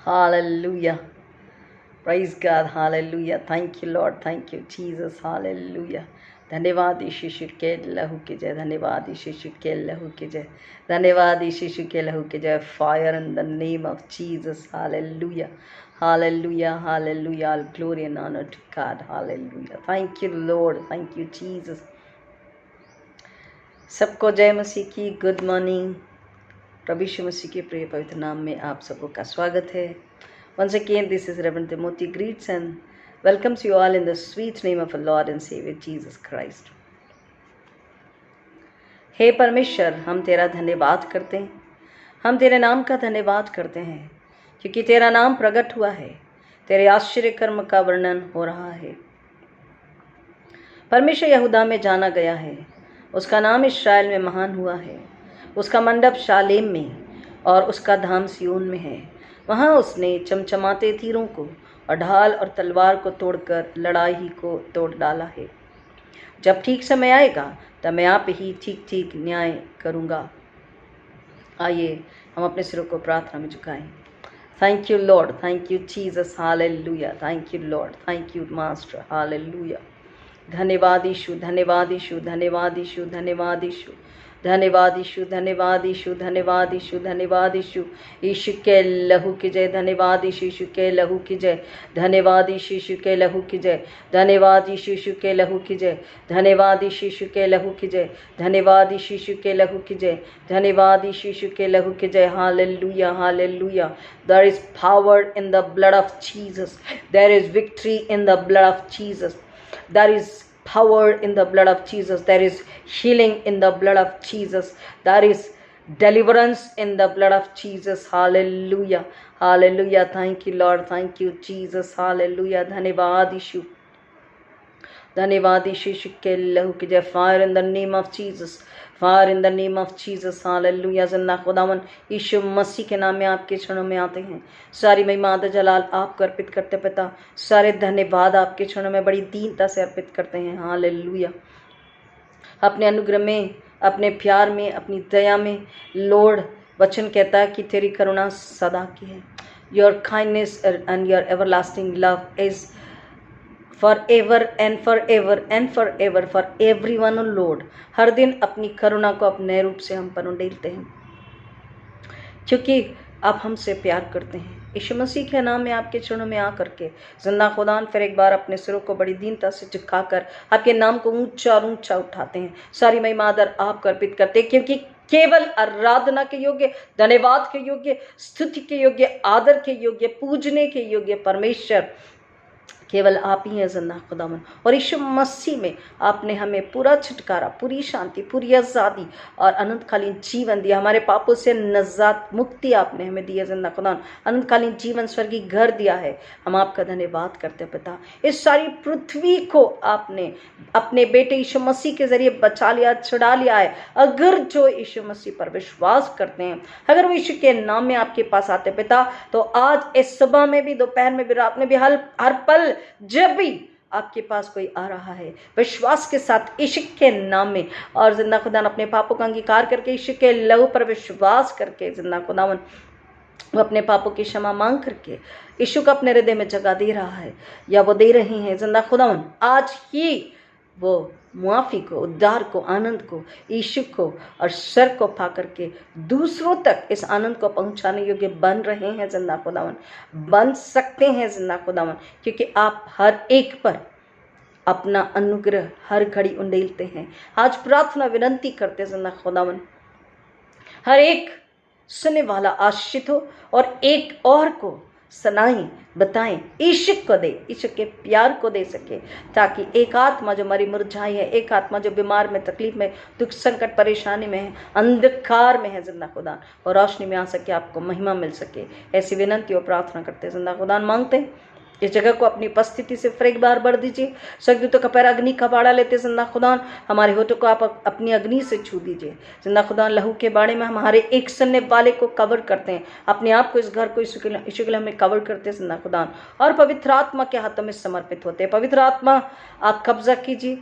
Hallelujah. Praise God. Hallelujah. Thank you, Lord. Thank you, Jesus. Hallelujah. धन्यवाद यीशु के लहू की जय, धन्यवाद यीशु के लहू की जय, धन्यवाद यीशु के लहू की जय. Fire in the name of Jesus. Hallelujah. Hallelujah. Hallelujah. All glory and honor to God. Hallelujah. Thank you, Lord. Thank you, Jesus. सबको जय मसीह की गुड मॉर्निंग. प्रभु यीशु मसीह के प्रिय पवित्र नाम में आप सबको का स्वागत है. Once again, this is Reverend Timothy greets and welcomes you all in the sweet name of our Lord and Savior Jesus Christ. हे परमेश्वर, हम तेरा धन्यवाद करते हैं, हम तेरे नाम का धन्यवाद करते हैं क्योंकि तेरा नाम प्रकट हुआ है, तेरे आश्चर्य कर्म का वर्णन हो रहा है. परमेश्वर यहूदा में जाना गया है, उसका नाम इस्राएल में महान हुआ है. उसका मंडप शालेम में और उसका धाम सिय्योन में है. वहाँ उसने चमचमाते तीरों को और ढाल और तलवार को तोड़कर लड़ाई को तोड़ डाला है. जब ठीक समय आएगा तब मैं आप ही ठीक ठीक न्याय करूँगा. आइए हम अपने सिरों को प्रार्थना में झुकाएं. Thank you lord, thank you Jesus, hallelujah. Thank you lord, thank you master, hallelujah. धन्यवाद यीशु, धन्यवाद यीशु, धन्यवाद यीशु, धन्यवाद यीशु, धन्यवाद यीशु, धन्यवाद यीशु, धन्यवाद यीशु, धन्यवाद यीशु. यीशु के लहू की जय, धन्यवाद यीशु के लहू की जय, धन्यवाद यीशु के लहू की जय, धन्यवाद यीशु के लहू की जय, धन्यवाद यीशु के लहू की जय, धन्यवाद यीशु के लहू की जय, धन्यवाद यीशु के लहू की जय. Hallelujah, hallelujah. There is power in the blood of Jesus. There is victory in the blood of Jesus. There is power in the blood of Jesus. There is healing in the blood of Jesus. There is deliverance in the blood of Jesus. Hallelujah. Hallelujah. Thank you, Lord. Thank you, Jesus. Hallelujah. धन्यवाद यीशु, धन्यवाद यीशु के लहू की जय. Fire in the name of Jesus, fire in the name of Jesus. Hallelujah. जिंदा खुदावन यीशु मसीह के नाम में आपके चरणों में आते हैं. सारी महिमा आदर जलाल आपको अर्पित करते पिता. सारे धन्यवाद आपके चरणों में बड़ी दीनता से अर्पित करते हैं. हालेलुया. अपने अनुग्रह में, अपने प्यार में, अपनी दया में लॉर्ड वचन कहता है कि तेरी करुणा सदा की है. Your kindness and your everlasting love is forever and forever and forever for everyone, oh Lord. हर दिन अपनी करुणा को अपने रूप से हम पर उंडेलते हैं क्योंकि आप हमसे प्यार करते हैं. यीशु मसीह के नाम में आपके चरणों में आकर के जिंदा खुदान फिर एक बार अपने सिरों को बड़ी दीनता से झुकाकर आपके नाम को ऊंचा और ऊंचा उठाते हैं. सारी महिमा आदर आपको अर्पित करते हैं क्योंकि केवल आराधना के योग्य, धन्यवाद के योग्य, स्तुति के योग्य, आदर के योग्य, पूजने के योग्य परमेश्वर केवल आप ही हैं जिंदा खुदावन. और यीशु मसीह में आपने हमें पूरा छुटकारा, पूरी शांति, पूरी आज़ादी और अनंतकालीन जीवन दिया. हमारे पापों से नजात, मुक्ति आपने हमें दी है जिंदा खुदावन. अनंतकालीन जीवन, स्वर्गीय घर दिया है. हम आपका धन्यवाद करते हैं पिता. इस सारी पृथ्वी को आपने अपने बेटे यीशु मसीह के जरिए बचा लिया, छुड़ा लिया है. अगर जो यीशु मसीह पर विश्वास करते हैं, अगर वो यीशु के नाम में आपके पास आते पिता, तो आज इस सुबह में भी, दोपहर में भी, रात में भी, हर पल जब भी आपके पास कोई आ रहा है विश्वास के साथ यीशु के नाम में और जिंदा खुदावन अपने पापों का अंगीकार करके यीशु के लहू पर विश्वास करके जिंदा खुदावन वो अपने पापों की क्षमा मांग करके यीशु को अपने हृदय में जगह दे रहा है या वो दे रही हैं जिंदा खुदावन, आज ही वो मुआफ़ी को, उद्धार को, आनंद को, यीशु को और सर को पा करके दूसरों तक इस आनंद को पहुंचाने योग्य बन रहे हैं जिंदा खुदावन, बन सकते हैं जिंदा खुदावन, क्योंकि आप हर एक पर अपना अनुग्रह हर घड़ी उंडेलते हैं. आज प्रार्थना विनंती करते जिंदा खुदावन, हर एक सुनने वाला आशीषित हो और एक और को सुनाएं, बताएं, यीशु को दे, यीशु के प्यार को दे सके, ताकि एक आत्मा जो मरी मुरझाई है, एक आत्मा जो बीमार में, तकलीफ में, दुख, संकट, परेशानी में है, अंधकार में है जिंदा खुदा, और रोशनी में आ सके, आपको महिमा मिल सके. ऐसी विनंती और प्रार्थना करते जिंदा खुदा मांगते हैं. इस जगह को अपनी उपस्थिति से फिर एक बार भर दीजिए. स्वर्गदूतों का पैर अग्नि का बाड़ा लेते जिंदा खुदा, हमारे होठों को आप अपनी अग्नि से छू दीजिए जिंदा खुदा. लहू के बाड़े में हमारे एक सुनने वाले को कवर करते हैं, अपने आप को, इस घर को, यीशु के लहू में कवर करते हैं जिंदा खुदा, और पवित्र आत्मा के हाथों में समर्पित होते हैं. पवित्र आत्मा आप कब्जा कीजिए,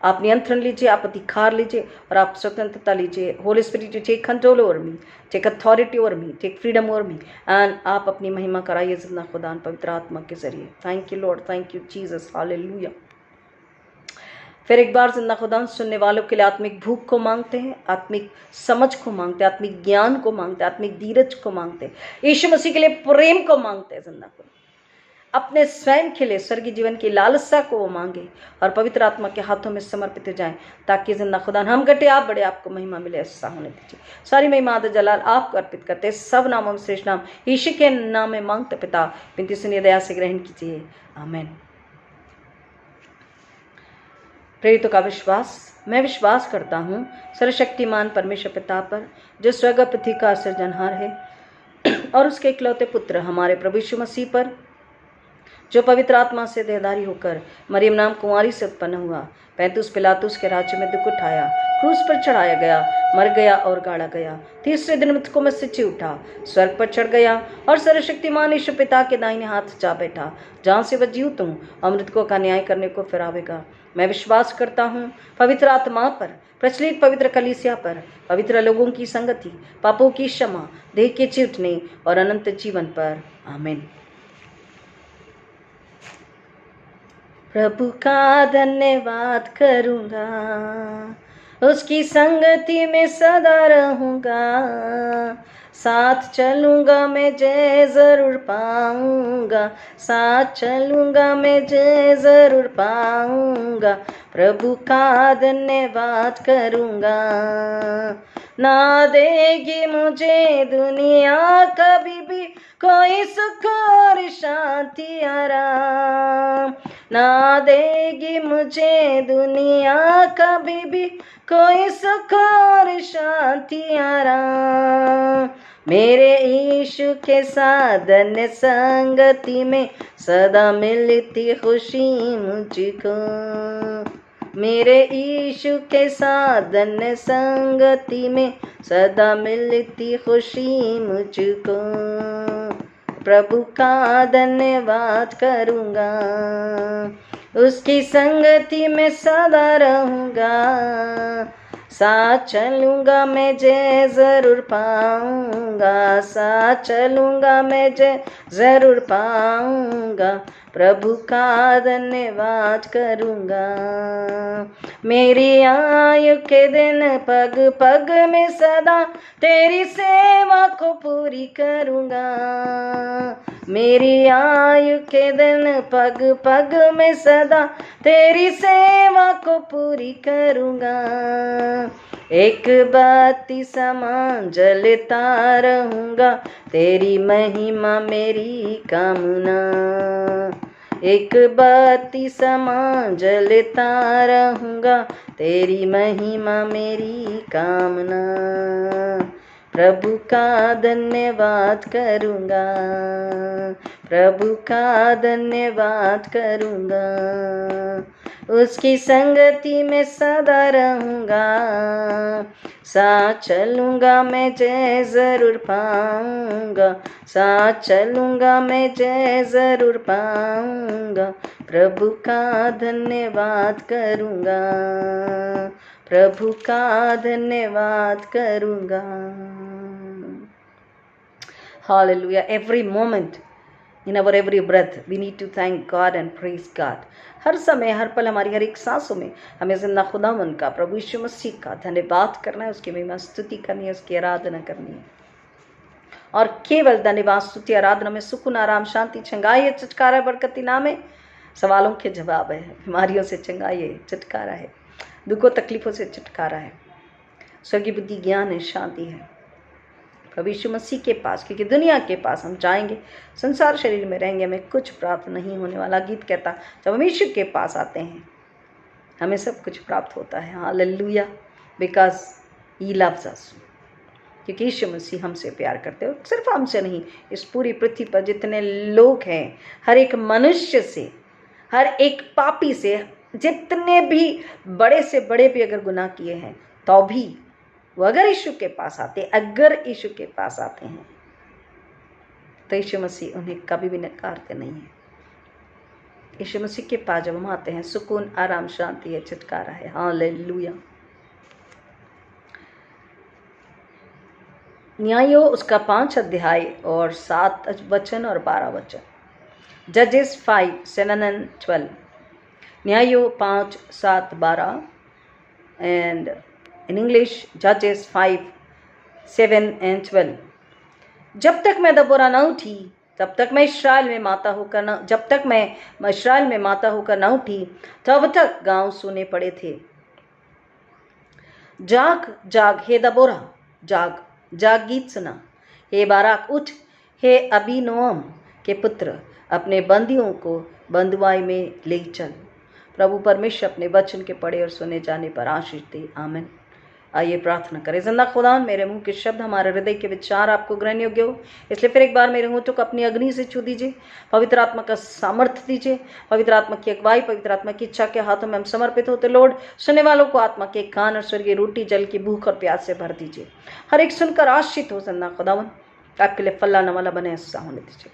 आप नियंत्रण लीजिए, आप अधिकार लीजिए और आप स्वतंत्रता लीजिए। Holy spirit you take control over me, take authority over me, take freedom over me, and आप अपनी महिमा कराइए जिंदा खुदा पवित्र आत्मा के जरिए। Thank you lord, thank you Jesus, hallelujah. फिर एक बार जिंदा खुदा सुनने वालों के लिए आत्मिक भूख को मांगते हैं, आत्मिक समझ को मांगते हैं, आत्मिक ज्ञान को मांगते हैं, आत्मिक धीरज को मांगते हैं, यीशु मसीह के लिए प्रेम को मांगते हैं। जिंदा खुदा अपने स्वयं के लिए स्वर्गीय जीवन की लालसा को वो मांगे और पवित्र आत्मा के हाथों में समर्पित हो जाएं, ताकि जिंदा खुदा हम घटे आप बड़े, आपको महिमा मिले। ऐसा होने दीजिए। सारी महिमा आदर जलाल आपको अर्पित करते हैं। सब नामों में श्रेष्ठ नाम यीशु के नाम में मांगते पिता, विनती सुनिए, दया से ग्रहण कीजिए, आमीन। प्रेरितों का विश्वास। मैं विश्वास करता हूँ सर्वशक्तिमान परमेश्वर पिता पर, जो स्वर्ग पृथ्वी का सृजनहार है, और उसके इकलौते पुत्र हमारे प्रभु यीशु मसीह पर, जो पवित्र आत्मा से देहधारी होकर मरियम नाम कुंवारी से उत्पन्न हुआ, पैंतुस पिलातुस के राज्य में दुख उठाया, क्रूस पर चढ़ाया गया, मर गया और गाड़ा गया, तीसरे दिन मृतकों में से जी उठा, स्वर्ग पर चढ़ गया और सर्वशक्तिमान यीशु पिता के दाहिने हाथ जा बैठा, जहाँ से वह जीवित हूँ और मृतकों का न्याय करने को फिर आवेगा। मैं विश्वास करता हूँ पवित्र आत्मा पर, प्रचलित पवित्र कलीसिया पर, पवित्र लोगों की संगति, पापों की क्षमा, देह के चिरटने और अनंत जीवन पर, आमीन। प्रभु का धन्यवाद करूँगा, उसकी संगति में सदा रहूँगा, साथ चलूँगा मैं जय ज़रूर पाऊँगा, साथ चलूँगा मैं जय ज़रूर पाऊँगा। प्रभु का धन्यवाद करूँगा। ना देगी मुझे दुनिया कभी भी कोई सुख और शांति आराम, ना देगी मुझे दुनिया कभी भी कोई सुख और शांति आराम। मेरे यीशु के साधन संगति में सदा मिलती खुशी मुझको, मेरे यीशु के साधन संगति में सदा मिलती खुशी मुझको। प्रभु का धन्यवाद करूँगा, उसकी संगति में सदा रहूँगा, साथ चलूँगा मैं जय ज़रूर पाऊँगा, साथ चलूँगा मैं जय ज़रूर पाऊँगा। प्रभु का धन्यवाद करूँगा। मेरी आयु के दिन पग पग में सदा तेरी सेवा को पूरी करूँगा, मेरी आयु के दिन पग पग में सदा तेरी सेवा को पूरी करूँगा। एक बाती समान जलता रहूँगा, तेरी महिमा मेरी कामना, एक बाती समान जलता रहूँगा, तेरी महिमा मेरी कामना। प्रभु का धन्यवाद करूँगा, प्रभु का धन्यवाद करूँगा, उसकी संगति में सदा रहूँगा, साथ चलूँगा मैं जय ज़रूर पाऊँगा, साथ चलूँगा मैं जय ज़रूर पाऊँगा। प्रभु का धन्यवाद करूँगा, प्रभु का धन्यवाद करूँगा। Hallelujah. Every moment, in our every breath, we need to thank God and praise God. हर समय हर पल हमारी हर एक सांसों में हमें जिंदा खुदावन का, प्रभु यीशु मसीह का धन्यवाद करना है, उसकी महिमा स्तुति करनी है, उसकी आराधना करनी है। और केवल धन्यवाद स्तुति आराधना में सुकून, आराम, शांति, छंगाई है, छुटकारा है, बरकत इनाम है, सवालों के जवाब है, बीमारियों से छंगाई है, छुटकारा है, दुखों तकलीफों से छुटकारा है, स्वर्गीय बुद्धि, ज्ञान है, शांति है प्रभु यीशु मसीह के पास। क्योंकि दुनिया के पास हम जाएंगे, संसार शरीर में रहेंगे, हमें कुछ प्राप्त नहीं होने वाला। गीत कहता जब हम यीशु के पास आते हैं हमें सब कुछ प्राप्त होता है। हालेलुया, बिकॉज ही लव्स अस, क्योंकि यीशु मसीह हमसे प्यार करते हो। सिर्फ हमसे नहीं, इस पूरी पृथ्वी पर जितने लोग हैं, हर एक मनुष्य से, हर एक पापी से, जितने भी बड़े से बड़े भी अगर गुनाह किए हैं तो भी वो अगर यीशु के पास आते, अगर यीशु के पास आते हैं तो यीशु मसीह उन्हें कभी भी नकारते नहीं है। यीशु मसीह के पास जब हम आते हैं, सुकून, आराम, शांति है, छुटकारा है। हालेलुया। न्यायों उसका 5 अध्याय और 7 वचन और 12 वचन। जजेस 5, 7 and 12। न्यायों 5, 7, 12 एंड इन इंग्लिश जजेस 5, 7 and 12। जब तक मैं दबोरा न उठी, तब तक मैं इस्राएल में माता होकर न जब तक मैं इस्राएल में माता होकर न उठी, तब तक गांव सूने पड़े थे। जाग जाग हे दबोरा, जाग जाग, गीत सुना। हे बाराक, उठ। हे अबीनोअम के पुत्र, अपने बंदियों को बंधुआई में ले चल। प्रभु परमेश्वर अपने वचन के पढ़े और सुने जाने पर आशीष दे। आमीन। आइए प्रार्थना करें। जिंदा खुदावन, मेरे मुंह के शब्द, हमारे हृदय के विचार आपको ग्रहण योग्य हो, इसलिए फिर एक बार मेरे होठों को अपनी अग्नि से छू दीजिए। पवित्र आत्मा का सामर्थ्य दीजिए। पवित्र आत्मा की अगुवाई, पवित्र आत्मा की इच्छा के हाथों में हम समर्पित होते। लॉर्ड, सुनने वालों को आत्मा के कान और स्वर्गीय रोटी जल की भूख और प्यास से भर दीजिए। हर एक सुनकर आशीषित हो। जिंदा खुदावन, आपके लिए फल्ला नवाला बने ऐसा होने दीजिए।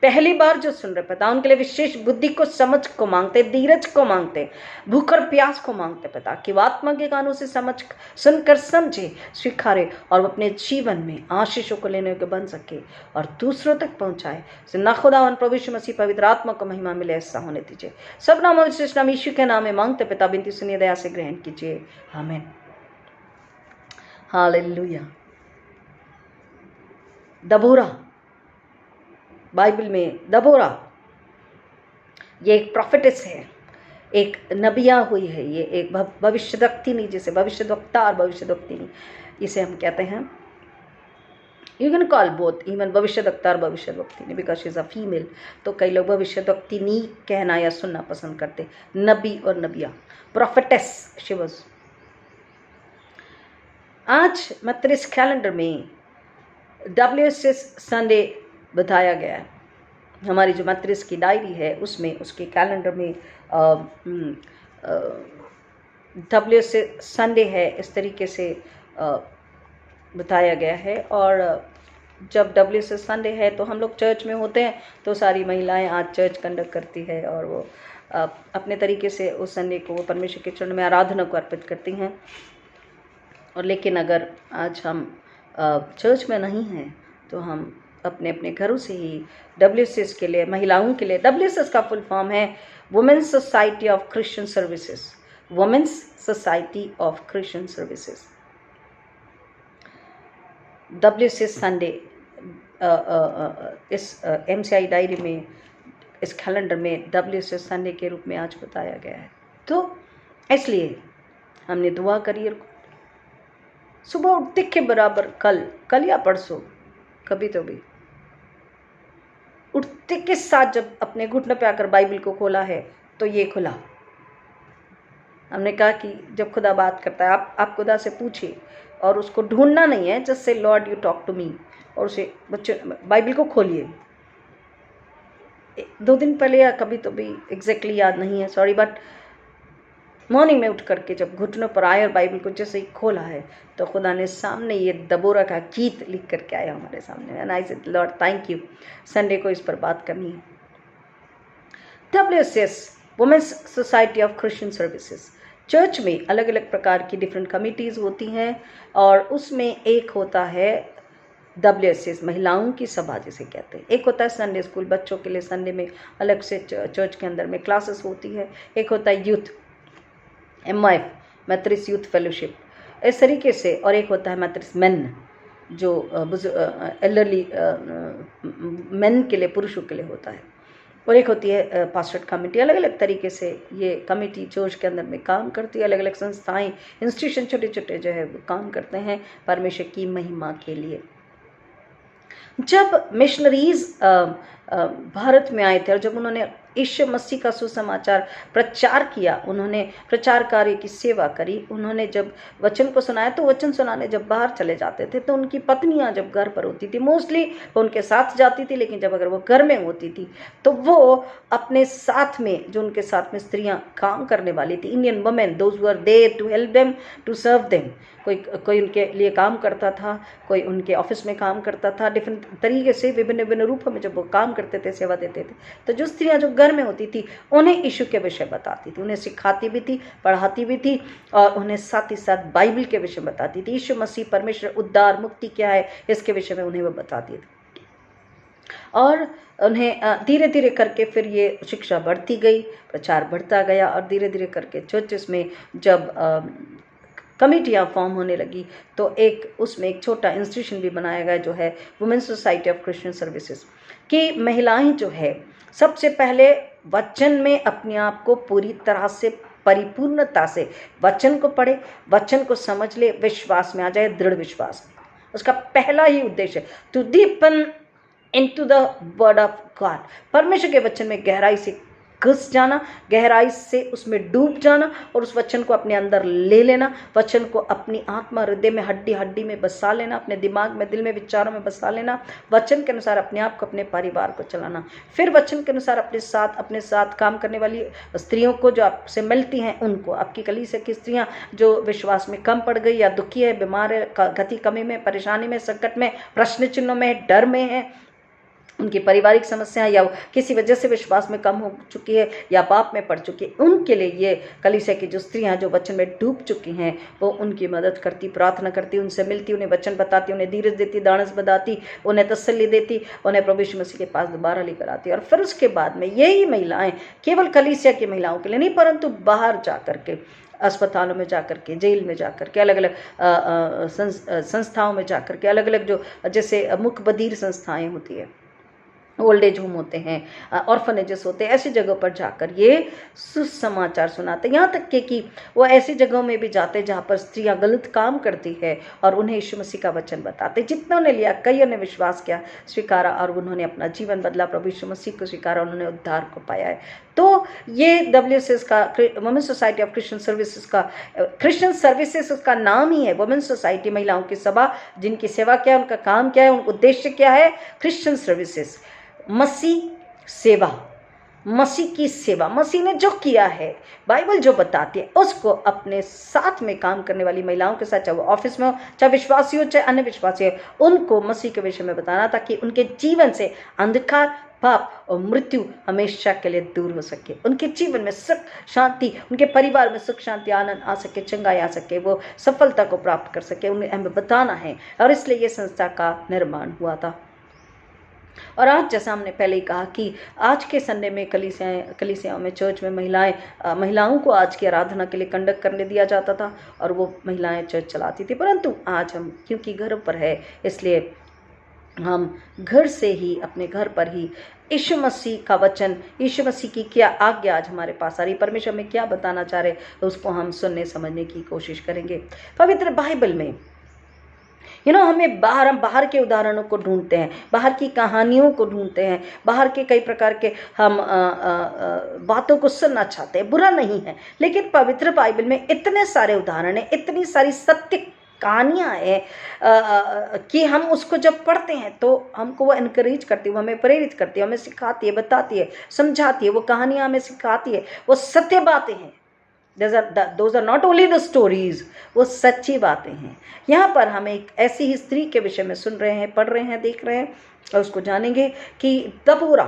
पहली बार जो सुन रहे पिता, उनके लिए विशेष बुद्धि को, समझ को मांगते, धीरज को मांगते, भूख और प्यास को मांगते पिता, कि वो आत्मा के कानों से समझ सुनकर समझे, स्वीकारे और वो अपने जीवन में आशीषों को लेने के बन सके और दूसरों तक पहुंचाए। जिंदा खुदावन प्रभु यीशु मसीह पवित्र आत्मा को महिमा मिले ऐसा होने दीजिए। सब नामों विशेष नाम यीशु के नाम में मांगते पिता, बिनती सुनिए, दया से ग्रहण कीजिए। आमीन। हालेलुया। दबोरा, बाइबल में दबोरा ये एक प्रॉफिटेस है, एक नबिया हुई है। ये एक भविष्यवक्तिनी, जिसे भविष्यवक्ता और भविष्यवक्तिनी इसे हम कहते हैं। You can call both, even भविष्यवक्ता और भविष्यवक्तिनी, because she is a female. तो कई लोग भविष्यवक्तिनी कहना या सुनना पसंद करते। नबी और नबिया, प्रॉफिटेस शी वाज। आज मत्रिस कैलेंडर में WSS संडे बताया गया है। हमारी जो मत्रिस की डायरी है उसमें, उसके कैलेंडर में WSS संडे है, इस तरीके से बताया गया है। और जब WSS संडे है तो हम लोग चर्च में होते हैं, तो सारी महिलाएं आज चर्च कंडक्ट करती है और वो अपने तरीके से उस संडे को वो परमेश्वर के चरण में आराधना को अर्पित करती हैं। और लेकिन अगर आज हम चर्च में नहीं हैं तो हम अपने अपने घरों से ही WSS के लिए, महिलाओं के लिए, WSS का फुल फॉर्म है women's society of Christian services. Women's society of Christian services. WSS Sunday इस MCI डायरी में, इस कैलेंडर में WSS संडे के रूप में आज बताया गया है। तो इसलिए हमने दुआ करी, सुबह उठते के बराबर कल या परसों, कभी तो भी उठते के साथ जब अपने घुटने पे आकर बाइबल को खोला है तो ये खुला। हमने कहा कि जब खुदा बात करता है, आप खुदा से पूछिए और उसको ढूंढना नहीं है, जस्ट से lord you talk to me, और उसे बच्चे बाइबल को खोलिए। 2 दिन पहले या कभी तो भी एग्जैक्टली याद नहीं है, सॉरी, बट मॉर्निंग में उठ करके जब घुटनों पर आए और बाइबल को जैसे ही खोला है तो खुदा ने सामने ये दबोरा का गीत लिख करके आया हमारे सामने। And I said lord thank you, Sunday को इस पर बात करनी है। WSS women's society of Christian services. Church में अलग अलग प्रकार की डिफरेंट कमिटीज़ होती हैं और उसमें एक होता है WSS महिलाओं की सभा जिसे कहते हैं। एक होता है संडे स्कूल, बच्चों के लिए संडे में अलग से चर्च के अंदर में क्लासेस होती है। एक होता है यूथ, MYF मैत्रिस यूथ फेलोशिप, इस तरीके से। और एक होता है मैत्रिस मेन, जो एल्डरली मेन के लिए, पुरुषों के लिए होता है। और एक होती है पास्टरेट कमेटी। अलग अलग तरीके से ये कमेटी चर्च के अंदर में काम करती है। अलग अलग संस्थाएं, इंस्टीट्यूशन छोटे छोटे जो है वो काम करते हैं परमेश्वर की महिमा के लिए। जब मिशनरीज भारत में आए थे और जब उन्होंने यीशु मसीह का सुसमाचार प्रचार किया, उन्होंने प्रचार कार्य की सेवा करी, उन्होंने जब वचन को सुनाया तो वचन सुनाने जब बाहर चले जाते थे तो उनकी पत्नियां जब घर पर होती थी, मोस्टली वो उनके साथ जाती थी, लेकिन जब अगर वो घर में होती थी तो वो अपने साथ में, जो उनके साथ में स्त्रियां काम करने वाली थी, Indian women, those who are there to help them, to serve them, कोई उनके लिए काम करता था, कोई उनके ऑफिस में काम करता था, डिफरेंट तरीके से विभिन्न विभिन्न रूपों में जब वो काम करते थे, सेवा देते थे। तो जो स्त्रियां जो घर में होती थी उन्हें यीशु के विषय बताती थी, उन्हें सिखाती भी थी, पढ़ाती भी थी और उन्हें साथ ही साथ बाइबल के विषय बताती थी। यीशु मसीह परमेश्वर, उद्धार, मुक्ति क्या है, इसके विषय में उन्हें वो बताती थी। और उन्हें धीरे धीरे करके फिर ये शिक्षा बढ़ती गई, प्रचार बढ़ता गया और धीरे धीरे करके चर्चेस में जब कमिटियाँ फॉर्म होने लगी तो उसमें एक छोटा इंस्टीट्यूशन भी बनाया गया जो है women's society of Christian services, कि महिलाएं जो है सबसे पहले वचन में अपने आप को पूरी तरह से परिपूर्णता से वचन को पढ़े, वचन को समझ ले, विश्वास में आ जाए, दृढ़ विश्वास। उसका पहला ही उद्देश्य to deepen into the word of God, परमेश्वर के वचन में गहराई से घुस जाना, गहराई से उसमें डूब जाना और उस वचन को अपने अंदर ले लेना, वचन को अपनी आत्मा, हृदय में, हड्डी हड्डी में बसा लेना, अपने दिमाग में, दिल में, विचारों में बसा लेना, वचन के अनुसार अपने आप को, अपने परिवार को चलाना। फिर वचन के अनुसार अपने साथ काम करने वाली स्त्रियों को जो आपसे मिलती हैं उनको, आपकी कलीसिया की स्त्रियाँ जो विश्वास में कम पड़ गई या दुखी है, बीमार है, गति कमी में, परेशानी में, संकट में, प्रश्न चिन्हों में, डर में है, उनकी पारिवारिक समस्याएं या किसी वजह से विश्वास में कम हो चुकी है या पाप में पड़ चुकी है, उनके लिए ये कलीसिया की जो स्त्रियां जो वचन में डूब चुकी हैं वो उनकी मदद करती, प्रार्थना करती, उनसे मिलती, उन्हें वचन बताती, उन्हें धीरज देती, दानस बताती, उन्हें तसल्ली देती, उन्हें प्रभु यीशु मसीह के पास दोबारा लेकर आती। और फिर उसके बाद में यही महिलाएं केवल कलीसिया की महिलाओं के लिए नहीं परंतु बाहर जा करके, अस्पतालों में जाकर के, जेल में जाकर के, अलग अलग संस्थाओं में जाकर के, अलग अलग जो जैसे मुकबधीर संस्थाएं होती है, ओल्ड एज होम होते हैं, ऑर्फनेजेस होते हैं, ऐसी जगहों पर जाकर ये सुसमाचार सुनाते हैं। यहाँ तक कि वो ऐसी जगहों में भी जाते हैं जहाँ पर स्त्रियाँ गलत काम करती है और उन्हें यीशु मसीह का वचन बताते। जितना ने लिया, कईयों ने विश्वास किया, स्वीकारा और उन्होंने अपना जीवन बदला, प्रभु यीशु मसीह को स्वीकारा, उन्होंने उद्धार को पाया है। तो ये WSS का, women's society of Christian services का, क्रिश्चियन सर्विसेज उसका नाम ही है, वुमेन्स सोसाइटी, महिलाओं की सभा, जिनकी सेवा क्या है, उनका काम क्या है, उनका उद्देश्य क्या है, क्रिश्चियन सर्विसेज, मसीह सेवा, मसीह की सेवा, मसीह ने जो किया है, बाइबल जो बताती है उसको अपने साथ में काम करने वाली महिलाओं के साथ, चाहे वो ऑफिस में हो, चाहे विश्वासी हो, चाहे अन्य विश्वासी हो, उनको मसीह के विषय में बताना ताकि उनके जीवन से अंधकार, पाप और मृत्यु हमेशा के लिए दूर हो सके, उनके जीवन में सुख शांति, उनके परिवार में सुख शांति आनंद आ सके, चंगाई आ सके, वो सफलता को प्राप्त कर सके, उन्हें हमें बताना है। और इसलिए ये संस्था का निर्माण हुआ था। और आज जैसा हमने पहले ही कहा कि आज के संडे में कलीसियाओं में, चर्च में महिलाओं को आज की आराधना के लिए कंडक्ट करने दिया जाता था और वो महिलाएं चर्च चलाती थी। परंतु आज हम क्योंकि घर पर है इसलिए हम घर से ही, अपने घर पर ही यीशु मसीह का वचन, यीशु मसीह की क्या आज्ञा आज हमारे पास आ रही, परमेश्वर में क्या बताना चाह रहे, उसको हम सुनने समझने की कोशिश करेंगे। पवित्र बाइबल में हम बाहर के उदाहरणों को ढूंढते हैं, बाहर की कहानियों को ढूंढते हैं, बाहर के कई प्रकार के हम बातों को सुनना चाहते हैं, बुरा नहीं है, लेकिन पवित्र बाइबल में इतने सारे उदाहरण हैं, इतनी सारी सत्य कहानियाँ हैं कि हम उसको जब पढ़ते हैं तो हमको वो इनकरेज करती है, वो हमें प्रेरित करती है, हमें सिखाती है, बताती है, समझाती है, वो कहानियाँ हमें सिखाती है, वो सत्य बातें हैं। Those are not only the stories, वो सच्ची बातें हैं। यहाँ पर हम एक ऐसी ही स्त्री के विषय में सुन रहे हैं, पढ़ रहे हैं, देख रहे हैं और उसको जानेंगे कि दबोरा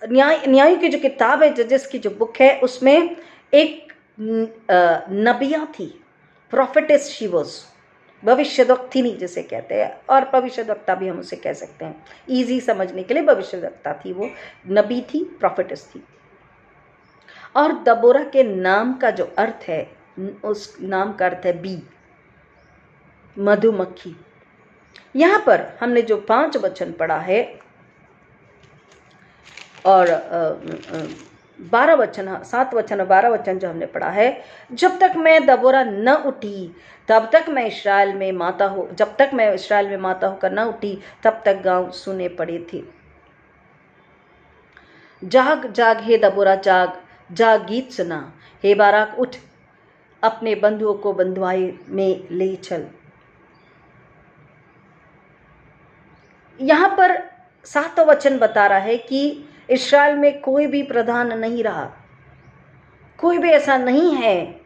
न्याय की जो किताब है, जजेस की जो बुक है, उसमें एक नबिया थी, प्रोफेटेस शी वाज, भविष्यद्वक्तिनी जिसे कहते हैं, और भविष्यद्वक्ता भी हम उसे कह सकते हैं इजी समझने के लिए। भविष्यद्वक्ता थी, वो नबी थी, प्रोफेटेस थी। और दबोरा के नाम का जो अर्थ है, उस नाम का अर्थ है बी, मधुमक्खी। यहाँ पर हमने जो 5 वचन पढ़ा है और 12 वचन, 7 वचन और 12 वचन जो हमने पढ़ा है, जब तक मैं दबोरा न उठी तब तक मैं इस्राएल में माता हो, जब तक मैं इस्राएल में माता होकर न उठी तब तक गांव सुने पड़े थे। जाग जाग हे दबोरा जाग, जाग गीत सुना, हे बाराक उठ, अपने बंधुओं को बंधुआई में ले चल। यहाँ पर 7वां वचन बता रहा है कि इस्राएल में कोई भी प्रधान नहीं रहा, कोई भी ऐसा नहीं है,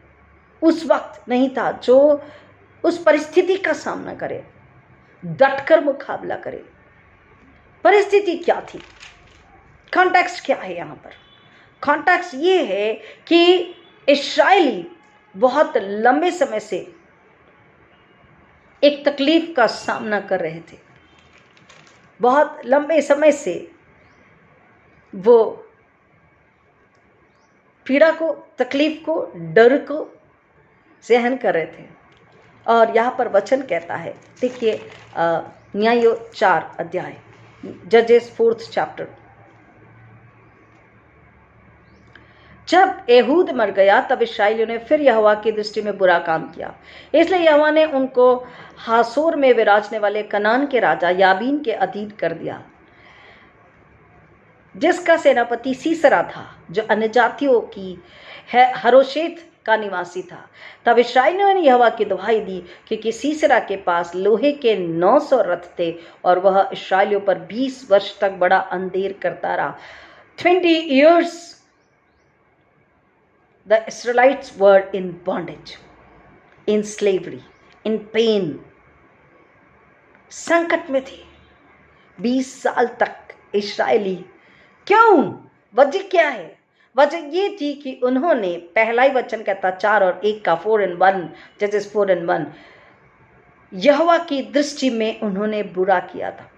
उस वक्त नहीं था जो उस परिस्थिति का सामना करे, डटकर मुकाबला करे, परिस्थिति क्या थी, कॉन्टेक्स्ट क्या है यहाँ पर? कॉन्टेक्स्ट ये है कि इस्राएली बहुत लंबे समय से एक तकलीफ का सामना कर रहे थे। बहुत लंबे समय से वो पीड़ा को, तकलीफ को, डर को सहन कर रहे थे। और यहाँ पर वचन कहता है, देखिए न्यायो 4 अध्याय, जजेस 4th चैप्टर, जब एहूद मर गया तब इस्राएलियों ने फिर यहोवा की दृष्टि में बुरा काम किया, इसलिए यहोवा ने उनको हासोर में विराजने वाले कनान के राजा याबीन के अधीन कर दिया, जिसका सेनापति सीसरा था, जो अन्यजातियों की हरोशेत का निवासी था। तब इस्राएलियों ने यहोवा की दुहाई दी, क्योंकि सीसरा के पास लोहे के 900 रथ थे और वह इस्राएलियों पर 20 वर्ष तक बड़ा अंधेर करता रहा। 20 years the Israelites were in bondage, in slavery, in pain, संकट में थे 20 साल तक इस्राएली। क्यों? वजह क्या है? वजह ये थी कि उन्होंने, पहला ही वचन कहता 4 और 1 का 4:1, जजेस 4:1, यहोवा की दृष्टि में उन्होंने बुरा किया था,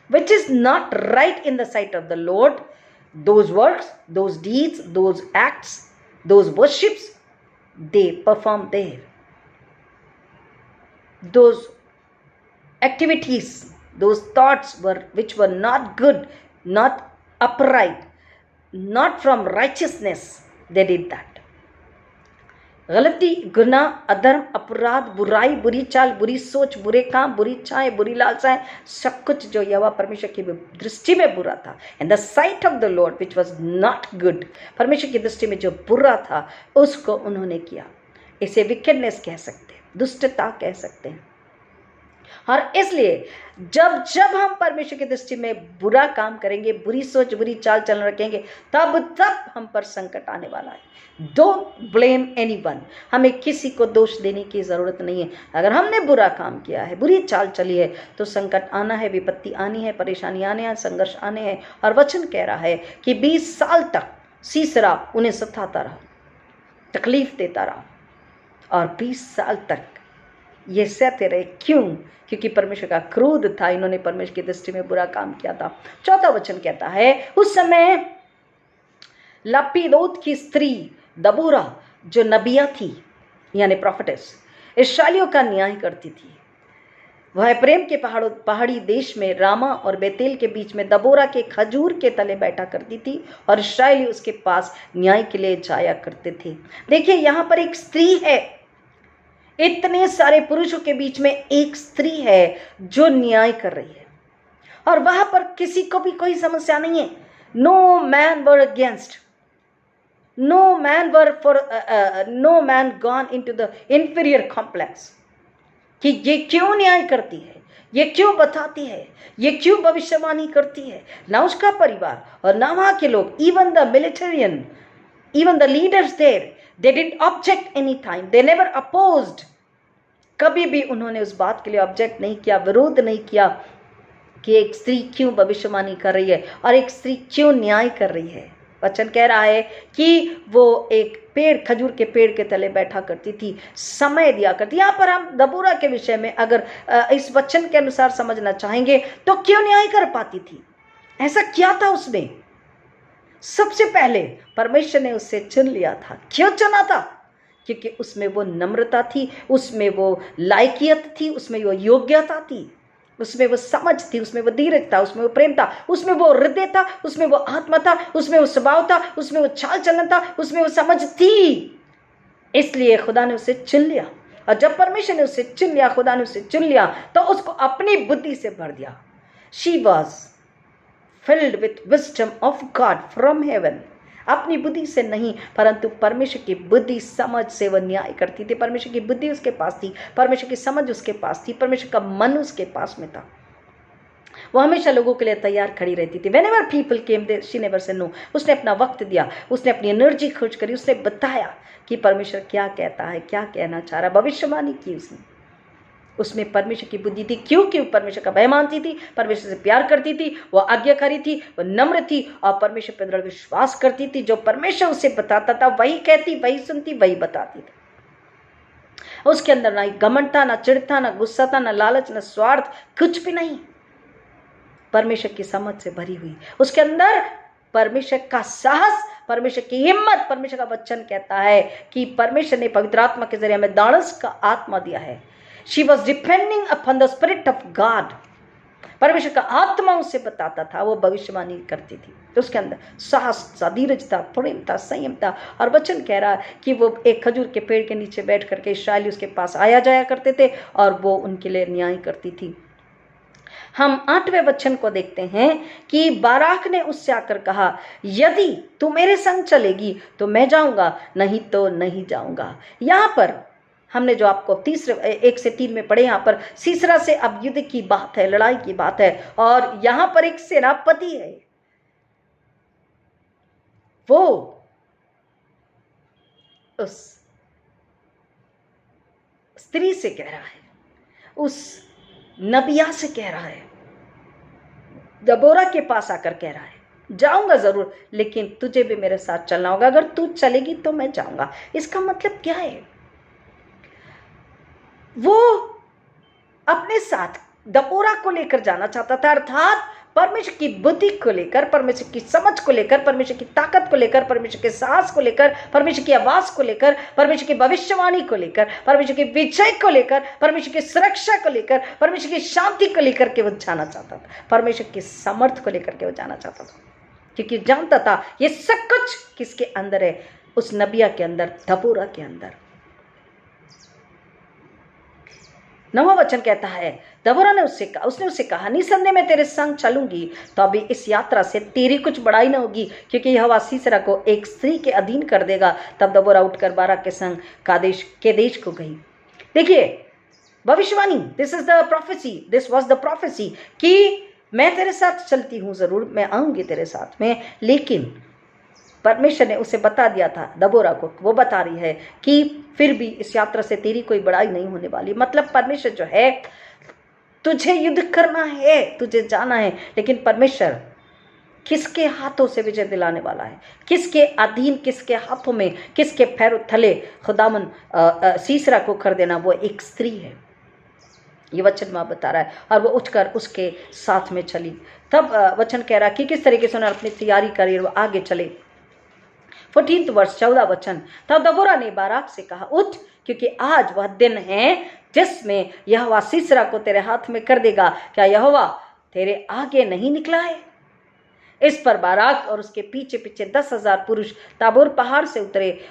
which is not right in the sight of the Lord. Those works, those deeds, those acts, those worships they perform there, those activities, those thoughts which were not good, not upright, not from righteousness, they did that. गलती, गुनाह, अधर्म, अपराध, बुराई, बुरी चाल, बुरी सोच, बुरे काम, बुरी इच्छाएं, बुरी लालसाएं, सब कुछ जो यहोवा परमेश्वर की दृष्टि में बुरा था, in the site of the Lord which was not good, परमेश्वर की दृष्टि में जो बुरा था उसको उन्होंने किया। इसे विकेडनेस कह सकते हैं, दुष्टता कह सकते हैं। और इसलिए जब जब हम परमेश्वर की दृष्टि में बुरा काम करेंगे, बुरी सोच, बुरी चाल चलन रखेंगे, तब हम पर संकट आने वाला है। डोंट ब्लेम एनीवन, हमें किसी को दोष देने की जरूरत नहीं है। अगर हमने बुरा काम किया है, बुरी चाल चली है, तो संकट आना है, विपत्ति आनी है, परेशानी आने हैं, संघर्ष आने हैं। और वचन कह रहा है कि 20 साल तक सीसरा उन्हें सताता रहा, तकलीफ देता रहा, और 20 साल तक ये सहते रहे। क्यों? क्योंकि परमेश्वर का क्रोध था, इन्होंने परमेश्वर की दृष्टि में बुरा काम किया था। 4था वचन कहता है, उस समय लपीदोत की स्त्री दबोरा, जो नबिया थी यानी प्रॉफिटेस, इस्राएलियों का न्याय करती थी। वह प्रेम के पहाड़ी देश में रामा और बेतेल के बीच में दबोरा के खजूर के तले बैठा करती थी, और इस्राएली उसके पास न्याय के लिए जाया करते थे। देखिए यहाँ पर एक स्त्री है, इतने सारे पुरुषों के बीच में एक स्त्री है जो न्याय कर रही है, और वहां पर किसी को भी कोई समस्या नहीं है। No man were against, no man gone into the inferior complex कि ये क्यों न्याय करती है, ये क्यों बताती है, ये क्यों भविष्यवाणी करती है। ना उसका परिवार और ना वहां के लोग, even the militarian, even the leaders there, they didn't object any time, they never opposed, कभी भी उन्होंने उस बात के लिए ऑब्जेक्ट नहीं किया, विरोध नहीं किया कि एक स्त्री क्यों भविष्यवाणी कर रही है और एक स्त्री क्यों न्याय कर रही है। वचन कह रहा है कि वो एक पेड़, खजूर के पेड़ के तले बैठा करती थी, समय दिया करती। यहाँ पर हम दबोरा के विषय में अगर इस वचन के अनुसार समझना चाहेंगे तो क्यों न्याय कर पाती थी, ऐसा क्या था उसमें? सबसे पहले परमेश्वर ने उससे चुन लिया था। क्यों चुना था? क्योंकि उसमें वो नम्रता थी, उसमें वो लायकियत थी, उसमें वो योग्यता थी, उसमें वो समझ थी, उसमें वो धीरज था, उसमें वो प्रेम था, उसमें वो हृदय था, उसमें वो आत्मा था, उसमें वो स्वभाव था, उसमें वो चाल चलन था, उसमें वो समझ थी। इसलिए खुदा ने उसे चुन लिया, और जब परमेश्वर ने उसे चुन लिया, खुदा ने उसे चुन लिया, तो उसको अपनी बुद्धि से भर दिया। She was filled with wisdom of God from heaven, अपनी बुद्धि से नहीं परंतु परमेश्वर की बुद्धि समझ से वह न्याय करती थी। परमेश्वर की बुद्धि उसके पास थी, परमेश्वर की समझ उसके पास थी, परमेश्वर का मन उसके पास में था। वो हमेशा लोगों के लिए तैयार खड़ी रहती थी। Whenever people came there, she never said no। उसने अपना वक्त दिया, उसने अपनी एनर्जी खर्च करी, उसने बताया कि परमेश्वर क्या कहता है, क्या कहना चाह रहा है, भविष्यवाणी की उसने। उसमें परमेश्वर की बुद्धि थी, क्योंकि वो परमेश्वर का भय मानती थी, परमेश्वर से प्यार करती थी, वो आज्ञाकारी थी, वो नम्र थी और परमेश्वर पर दृढ़ विश्वास करती थी। जो परमेश्वर उसे बताता था वही कहती, वही सुनती, वही बताती थी। उसके अंदर ना घमंड था, ना चिढ़ था, ना गुस्सा था, ना लालच, ना स्वार्थ, कुछ भी नहीं। परमेश्वर की समझ से भरी हुई, उसके अंदर परमेश्वर का साहस, परमेश्वर की हिम्मत। परमेश्वर का वचन कहता है कि परमेश्वर ने पवित्र आत्मा के जरिए हमें दाणस का आत्मा दिया है। She was depending upon the spirit of God. परमेश्वर का आत्मा उसे बताता था, वो भविष्यवाणी करती थी। तो उसके अंदर साहस था, धीरज था, प्रेम था, संयम था। और वचन कह रहा है कि वो एक खजूर के पेड़ के नीचे बैठ करके इस्राएली उसके पास आया जाया करते थे और वो उनके लिए न्याय करती थी। हम 8वें वचन को देखते हैं कि बाराक ने उससे आकर कहा, यदि तू मेरे संग चलेगी तो मैं जाऊंगा, नहीं तो नहीं जाऊंगा। यहां पर हमने जो आपको 1 से 3 में पढ़े, यहां पर सीसरा से अब युद्ध की बात है, लड़ाई की बात है। और यहां पर एक सेनापति है, वो उस स्त्री से कह रहा है, उस नबिया से कह रहा है, दबोरा के पास आकर कह रहा है, जाऊंगा जरूर, लेकिन तुझे भी मेरे साथ चलना होगा। अगर तू चलेगी तो मैं जाऊंगा। इसका मतलब क्या है? वो अपने साथ दबोरा को लेकर जाना चाहता था, अर्थात परमेश्वर की बुद्धि को लेकर, परमेश्वर की समझ को लेकर, परमेश्वर की ताकत को लेकर, परमेश्वर के साहस को लेकर, परमेश्वर की आवाज को लेकर, परमेश्वर की भविष्यवाणी को लेकर, परमेश्वर की विजय को लेकर, परमेश्वर की सुरक्षा को लेकर, परमेश्वर की शांति को लेकर के वो जाना चाहता था, परमेश्वर की समर्थ को लेकर के वो जाना चाहता था, क्योंकि जानता था ये सब कुछ किसके अंदर है, उस नबिया के अंदर, दबोरा के अंदर। 9वां वचन कहता है, दबोरा ने उसने कहा, निसंदेह मैं तेरे संग चलूंगी, तो अभी इस यात्रा से तेरी कुछ बड़ाई न होगी, क्योंकि यहोवा सीसरा को एक स्त्री के अधीन कर देगा। तब दबोरा उठकर बाराक के संग कादेश के देश को गई। देखिए भविष्यवाणी, दिस वाज द प्रोफेसी कि मैं तेरे साथ चलती हूं, जरूर मैं आऊंगी तेरे साथ में, लेकिन परमेश्वर ने उसे बता दिया था, दबोरा को वो बता रही है कि फिर भी इस यात्रा से तेरी कोई बड़ाई नहीं होने वाली। मतलब परमेश्वर जो है, तुझे युद्ध करना है, तुझे जाना है, लेकिन परमेश्वर किसके हाथों से विजय दिलाने वाला है, किसके अधीन, किसके हाथों में, किसके पैरों थले खुदावन सीसरा को कर देना, वो एक स्त्री है। ये वचन मां बता रहा है। और वो उठकर उसके साथ में चली। तब वचन कह रहा है कि किस तरीके से उन्होंने अपनी तैयारी करी, वो आगे चले। 14 वर्ष 14 वचन, तब दबोरा ने बाराक से कहा, उठ, क्योंकि आज वह दिन है जिसमें यहोवा सीसरा को तेरे हाथ में कर देगा। क्या यहोवा तेरे आगे नहीं निकला है? इस पर बाराक और उसके पीछे पीछे 10,000 पुरुष ताबोर पहाड़ से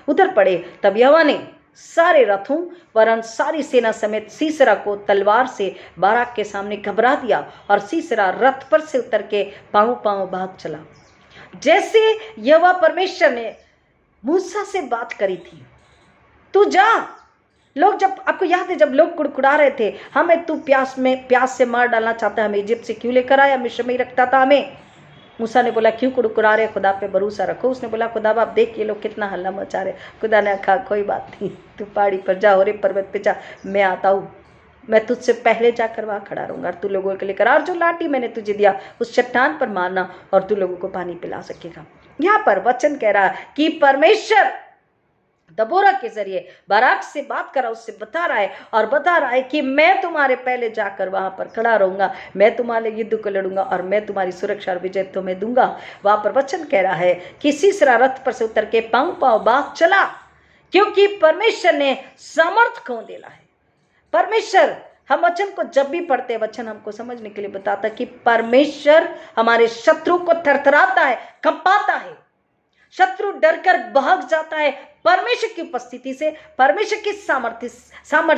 उतर पड़े। तब यहोवा ने सारे रथों वरन सारी सेना समेत सीसरा को तलवार से बाराक के सामने घबरा दिया, और सीसरा रथ पर से उतर के पांव पांव भाग चला। जैसे यहोवा परमेश्वर ने मूसा से बात करी थी, तू जा। लोग, जब आपको याद है, जब लोग कुड़कुड़ा रहे थे, हमें तू प्यास से मार डालना चाहता है, हमें इजिप्ट से क्यों लेकर आया, मिस्र में ही रखता था हमें। मूसा ने बोला, क्यों कुड़कुड़ा रहे, खुदा पे भरोसा रखो। उसने बोला, खुदा बाप देख ये लोग कितना हल्ला मचा रहे। खुदा ने कहा, कोई बात नहीं, तू पहाड़ी पर जा, होरे पर्वत पे जा, मैं आता हूँ, मैं तुझसे पहले जाकर वहां खड़ा रहूंगा, और तू लोगों के लेकर, और जो लाठी मैंने तुझे दिया उस चट्टान पर मारना, और तू लोगों को पानी पिला सकेगा। यहाँ पर वचन कह रहा है कि परमेश्वर दबोरा के जरिए बाराक से बात करा, उससे बता रहा है, और बता रहा है कि मैं तुम्हारे पहले जाकर वहां पर खड़ा रहूंगा, मैं तुम्हारे युद्ध को लड़ूंगा, और मैं तुम्हारी सुरक्षा और विजय तुम्हें दूंगा। वहां पर वचन कह रहा है कि सीसरा रथ पर से उतर के पांव पांव भाग चला, क्योंकि परमेश्वर ने सामर्थ को दिला है। परमेश्वर, हम वचन को जब भी पढ़ते, वचन हमको समझने के लिए बताता कि परमेश्वर हमारे शत्रु को थरथराता है, कंपाता है, शत्रु डरकर भाग जाता है परमेश्वर की उपस्थिति से, परमेश्वर की सामर्थ्य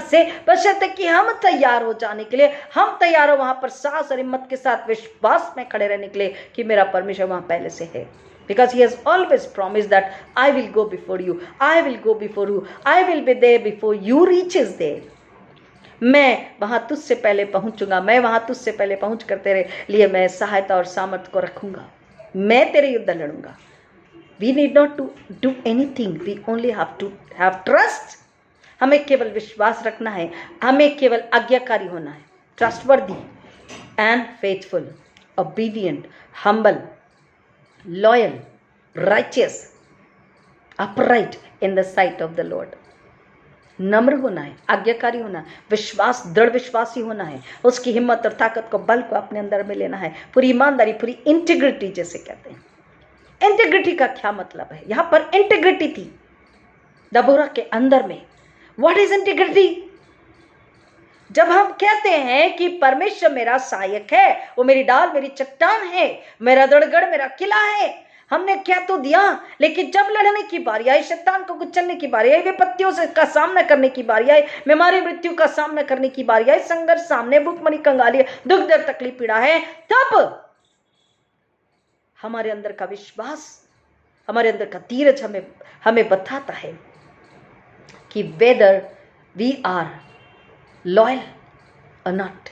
से, बशर्ते कि हम तैयार हो जाने के लिए, हम तैयार हो वहां पर साहस और हिम्मत के साथ विश्वास में खड़े रहने के लिए कि मेरा परमेश्वर वहां पहले से है। Because he has always promised that I will go before you, I will go before you, I will be there before you reaches there. मैं वहां तुझसे पहले पहुंचूंगा, मैं वहां तुझसे पहले पहुंच कर तेरे लिए मैं सहायता और सामर्थ्य को रखूंगा, मैं तेरे युद्ध लड़ूंगा। We need not to do anything, we only have to have trust, हमें केवल विश्वास रखना है, हमें केवल आज्ञाकारी होना है। Trustworthy and faithful, obedient, humble, loyal, righteous, upright in the site of the Lord. नम्र होना है, आज्ञाकारी होना है, विश्वास, दृढ़ विश्वासी होना है, उसकी हिम्मत और ताकत को, बल को अपने अंदर में लेना है, पूरी ईमानदारी, पूरी इंटीग्रिटी जैसे कहते हैं। इंटीग्रिटी का क्या मतलब है? यहां पर इंटीग्रिटी थी दबोरा के अंदर में। What is integrity? जब हम कहते हैं कि परमेश्वर मेरा सहायक है, वो मेरी डाल, मेरी चट्टान है, मेरा दृढ़गढ़, मेरा किला है, हमने क्या तो दिया, लेकिन जब लड़ने की बारी आई, शैतान को कुचलने की बारी आई, विपत्तियों से का सामना करने की बारी आई, बीमारी मृत्यु का सामना करने की बारी आई, संघर्ष सामने, भूखमरी कंगाली, दुख दर्द तकलीफ पीड़ा है, तब हमारे अंदर का विश्वास, हमारे अंदर का धीरज हमें बताता है कि वेदर वी आर लॉयल और नॉट।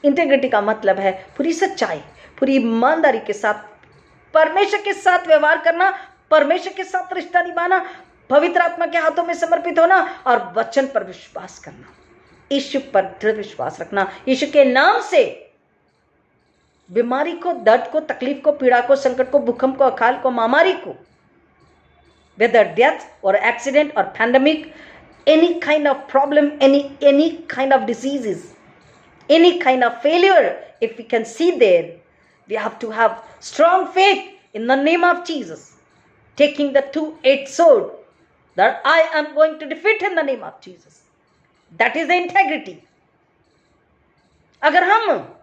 इंटीग्रिटी का मतलब है पूरी सच्चाई, पूरी ईमानदारी के साथ परमेश्वर के साथ व्यवहार करना, परमेश्वर के साथ रिश्ता निभाना, पवित्र आत्मा के हाथों में समर्पित होना और वचन पर विश्वास करना, यीशु पर दृढ़ विश्वास रखना, यीशु के नाम से बीमारी को, दर्द को, तकलीफ को, पीड़ा को, संकट को, भूकंप को, अकाल को, महामारी को, whether death or accident or pandemic, any kind of problem, any kind of diseases, any kind of failure, if we can see there, we have to have strong faith in the name of Jesus, taking the two-edged sword that I am going to defeat in the name of Jesus. That is the integrity. अगर हम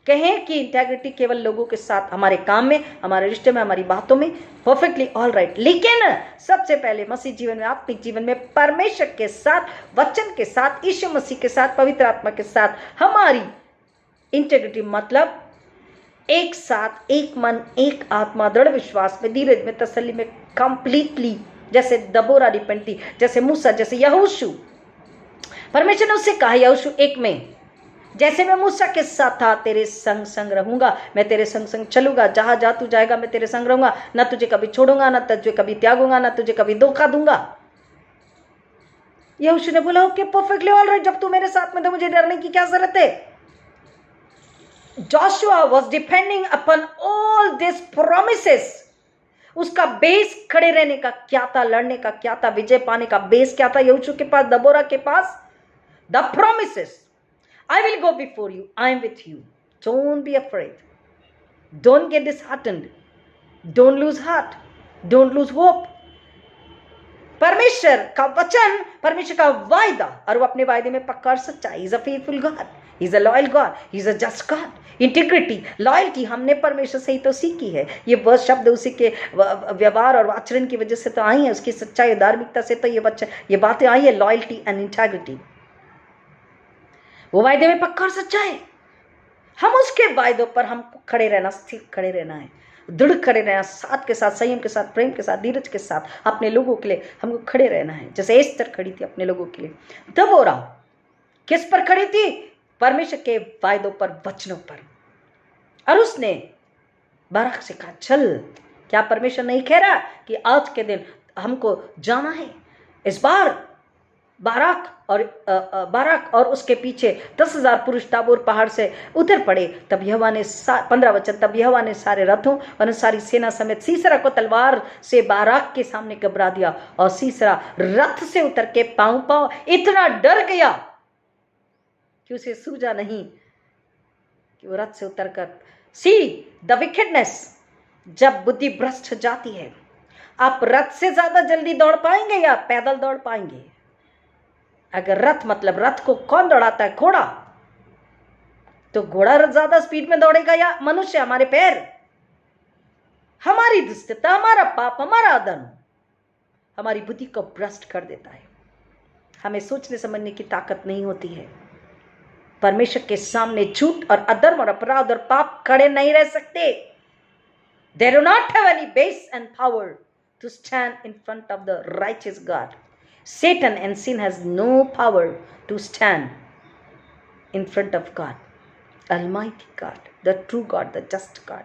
कहें कि integrity केवल लोगों के साथ, हमारे काम में, हमारे रिश्ते में, हमारी बातों में परफेक्टली ऑल राइट, लेकिन सबसे पहले मसीह जीवन में, आत्मिक जीवन में परमेश्वर के साथ, वचन के साथ, यीशु मसीह के साथ, पवित्र आत्मा के साथ हमारी इंटेग्रिटी मतलब एक साथ, एक मन, एक आत्मा, दृढ़ विश्वास में, धीरज में, तसल्ली में, कंप्लीटली, जैसे दबोरा डिपेंड थी, जैसे मूसा, जैसे यहोशू। परमेश्वर ने उससे कहा यहोशू 1 में, जैसे मैं मूसा के साथ था, तेरे संग संग रहूंगा, मैं तेरे संग संग चलूंगा, जहां जा तू जाएगा मैं तेरे संग रहूंगा, ना तुझे कभी छोड़ूंगा, ना तुझे कभी त्यागूंगा, ना तुझे कभी धोखा दूंगा। यहोशू ने बोला ओके, परफेक्टली ऑल राइट, जब तू मेरे साथ में तो मुझे डरने की क्या जरूरत है। Joshua was depending upon all these promises. उसका बेस खड़े रहने का क्या था, लड़ने का क्या था, विजय पाने का बेस क्या था यहोशू के पास, दबोरा के पास? The promises. I will go before you. I am with you. Don't be afraid. Don't get disheartened. Don't lose heart. Don't lose hope. परमेश्वर का वचन, परमेश्वर का वायदा, और वो अपने वायदे में पक्का और सच्चा। He is a faithful God. He is a loyal God. He is a just God. Integrity, loyalty हमने परमेश्वर से ही तो सीखी है। ये वह शब्द उसी के व्यवहार और आचरण की वजह से तो आई है, उसकी सच्चाई, धार्मिकता से तो ये बातें आई है, लॉयल्टी एंड इंटीग्रिटी। वो वायदे में पक्का और सच्चा है। हम उसके वायदों पर हमको खड़े रहना, स्थिर खड़े रहना है, दृढ़ खड़े रहना, साथ के साथ, संयम के साथ, प्रेम के साथ, धीरज के साथ अपने लोगों के लिए हमको खड़े रहना है, जैसे एस्तर खड़ी थी अपने लोगों के लिए। दबोरा किस पर खड़ी थी? परमेश्वर के वायदों पर, वचनों पर। और उसने बाराक से कहा चल। क्या परमेश्वर नहीं कह रहा कि आज के दिन हमको जाना है? इस बार बाराक और उसके पीछे 10,000 पुरुष ताबोर पहाड़ से उतर पड़े। तब यहोवा ने 15 वचन, तब यहोवा ने सारे रथों और सारी सेना समेत सीसरा को तलवार से बाराक के सामने घबरा दिया, और सीसरा रथ से उतर के पांव इतना डर गया कि उसे सूझा नहीं कि वो रथ से उतरकर सी द विकेडनेस। जब बुद्धि भ्रष्ट जाती है, आप रथ से ज्यादा जल्दी दौड़ पाएंगे या पैदल दौड़ पाएंगे? अगर रथ मतलब रथ को कौन दौड़ाता है? घोड़ा। तो घोड़ा ज्यादा स्पीड में दौड़ेगा या मनुष्य? हमारे पैर, हमारी दुष्टता, हमारा पाप, हमारा अधर्म हमारी बुद्धि को भ्रष्ट कर देता है। हमें सोचने समझने की ताकत नहीं होती है। परमेश्वर के सामने झूठ और अधर्म और अपराध और पाप खड़े नहीं रह सकते। They do not have any base and power to stand in front of the righteous God. Satan and sin has no power to stand in front of God, Almighty God, the true God, the just God.